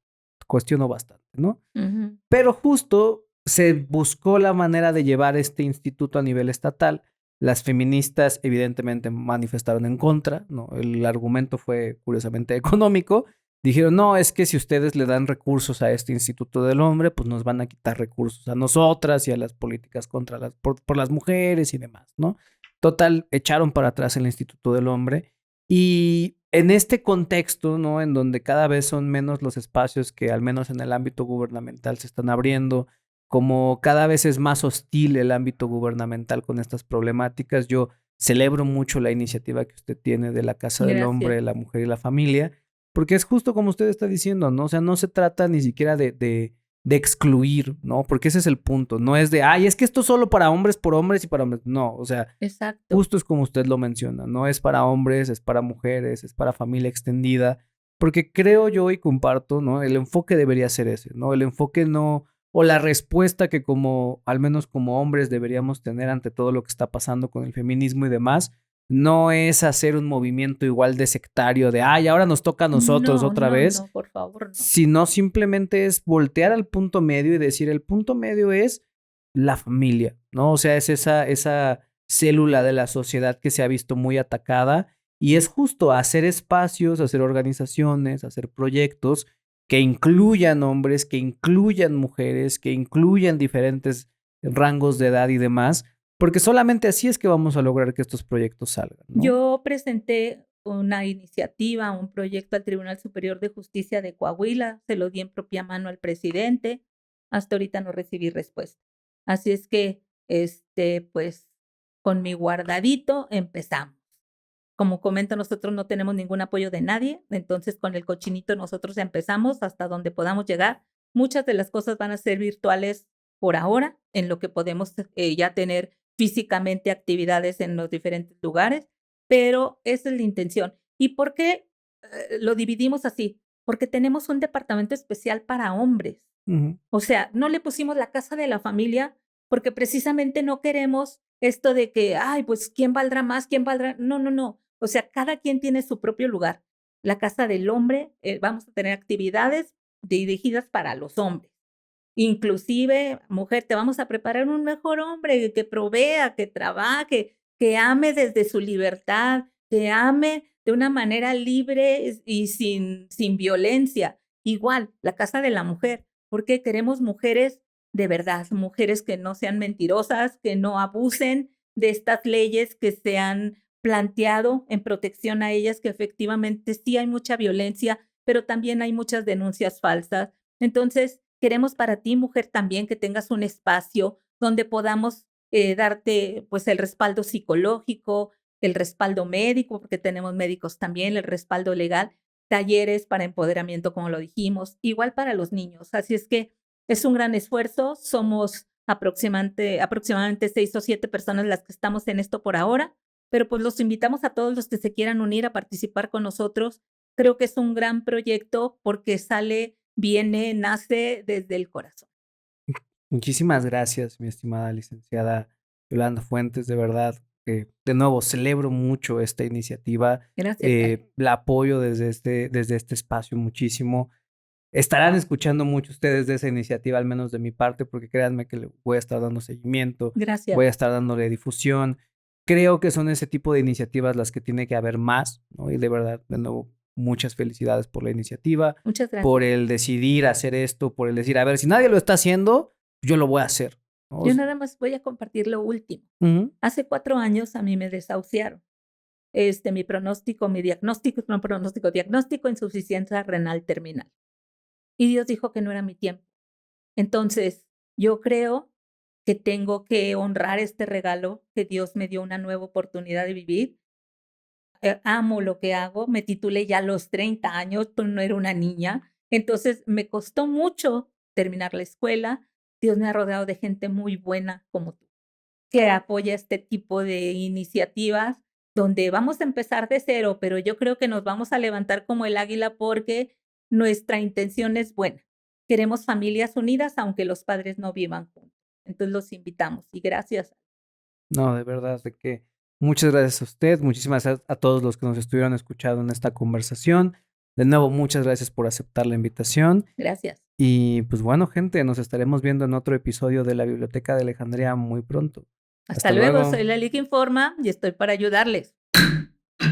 S1: cuestiono bastante, ¿no?
S2: Ujú.
S1: Pero justo se buscó la manera de llevar este instituto a nivel estatal. Las feministas evidentemente manifestaron en contra, ¿no? El argumento fue curiosamente económico. Dijeron, no, es que si ustedes le dan recursos a este Instituto del Hombre, pues nos van a quitar recursos a nosotras y a las políticas contra por las mujeres y demás, ¿no? Total, echaron para atrás el Instituto del Hombre y en este contexto, ¿no? En donde cada vez son menos los espacios que al menos en el ámbito gubernamental se están abriendo, como cada vez es más hostil el ámbito gubernamental con estas problemáticas, yo celebro mucho la iniciativa que usted tiene de la Casa del
S2: Gracias.
S1: Hombre, la Mujer y la Familia, porque es justo como usted está diciendo, ¿no? O sea, no se trata ni siquiera de excluir, ¿no? Porque ese es el punto, no es de, ay, es que esto es solo para hombres por hombres y para hombres, no, o sea,
S2: Exacto.
S1: justo es como usted lo menciona, no es para hombres, es para mujeres, es para familia extendida, porque creo yo y comparto, ¿no? El enfoque debería ser ese, ¿no? El enfoque no, o la respuesta que como, al menos como hombres deberíamos tener ante todo lo que está pasando con el feminismo y demás, no es hacer un movimiento igual de sectario de, ay, ahora nos toca a nosotros
S2: No,
S1: otra
S2: no,
S1: vez,
S2: no, por favor, no.
S1: sino simplemente es voltear al punto medio y decir, el punto medio es la familia, ¿no? O sea, es esa célula de la sociedad que se ha visto muy atacada y es justo hacer espacios, hacer organizaciones, hacer proyectos que incluyan hombres, que incluyan mujeres, que incluyan diferentes rangos de edad y demás, porque solamente así es que vamos a lograr que estos proyectos salgan, ¿no?
S2: Yo presenté una iniciativa, un proyecto al Tribunal Superior de Justicia de Coahuila, se lo di en propia mano al presidente, hasta ahorita no recibí respuesta. Así es que, pues, con mi guardadito empezamos. Como comento, nosotros no tenemos ningún apoyo de nadie, entonces con el cochinito nosotros empezamos hasta donde podamos llegar. Muchas de las cosas van a ser virtuales por ahora, en lo que podemos ya tener físicamente actividades en los diferentes lugares, pero esa es la intención. ¿Y por qué lo dividimos así? Porque tenemos un departamento especial para hombres.
S1: Ujú.
S2: O sea, no le pusimos la casa de la familia porque precisamente no queremos esto de que, ay, pues, ¿quién valdrá más? ¿Quién valdrá? No, no, no. O sea, cada quien tiene su propio lugar. La casa del hombre, vamos a tener actividades dirigidas para los hombres. Inclusive, mujer, te vamos a preparar un mejor hombre que provea, que trabaje, que ame desde su libertad, que ame de una manera libre y sin violencia. Igual, la casa de la mujer, porque queremos mujeres de verdad, mujeres que no sean mentirosas, que no abusen de estas leyes que se han planteado en protección a ellas, que efectivamente sí hay mucha violencia, pero también hay muchas denuncias falsas. Entonces, queremos para ti, mujer, también que tengas un espacio donde podamos darte pues el respaldo psicológico, el respaldo médico, porque tenemos médicos también, el respaldo legal, talleres para empoderamiento, como lo dijimos, igual para los niños. Así es que es un gran esfuerzo. Somos aproximadamente 6 o 7 personas las que estamos en esto por ahora, pero pues los invitamos a todos los que se quieran unir a participar con nosotros. Creo que es un gran proyecto porque nace desde el corazón.
S1: Muchísimas gracias, mi estimada licenciada Yolanda Fuentes, de verdad. De nuevo, celebro mucho esta iniciativa,
S2: Gracias, Ale.
S1: la apoyo desde este espacio muchísimo. Estarán escuchando mucho ustedes de esa iniciativa, al menos de mi parte, porque créanme que le voy a estar dando seguimiento,
S2: Gracias.
S1: voy a estar dándole difusión. Creo que son ese tipo de iniciativas las que tiene que haber más, ¿no? Y de verdad, de nuevo, muchas felicidades por la iniciativa,
S2: Muchas
S1: por
S2: gracias.
S1: el decidir hacer esto, por el decir, a ver, si nadie lo está haciendo, yo lo voy a hacer, ¿no?
S2: Yo nada más voy a compartir lo último.
S1: Ujú.
S2: Hace 4 años a mí me desahuciaron. Mi diagnóstico, no pronóstico, diagnóstico, insuficiencia renal terminal. Y Dios dijo que no era mi tiempo. Entonces, yo creo que tengo que honrar este regalo que Dios me dio una nueva oportunidad de vivir. Amo lo que hago, me titulé ya a los 30 años, pero no era una niña. Entonces, me costó mucho terminar la escuela. Dios me ha rodeado de gente muy buena como tú, que apoya este tipo de iniciativas donde vamos a empezar de cero, pero yo creo que nos vamos a levantar como el águila porque nuestra intención es buena. Queremos familias unidas, aunque los padres no vivan juntos. Entonces los invitamos y gracias.
S1: No, de verdad, de que muchas gracias a usted, muchísimas gracias a todos los que nos estuvieron escuchando en esta conversación. De nuevo, muchas gracias por aceptar la invitación.
S2: Gracias.
S1: Y pues bueno, gente, nos estaremos viendo en otro episodio de la Biblioteca de Alejandría muy pronto.
S2: Hasta
S1: Hasta
S2: luego,
S1: luego.
S2: soy la Liga Informa y estoy para ayudarles.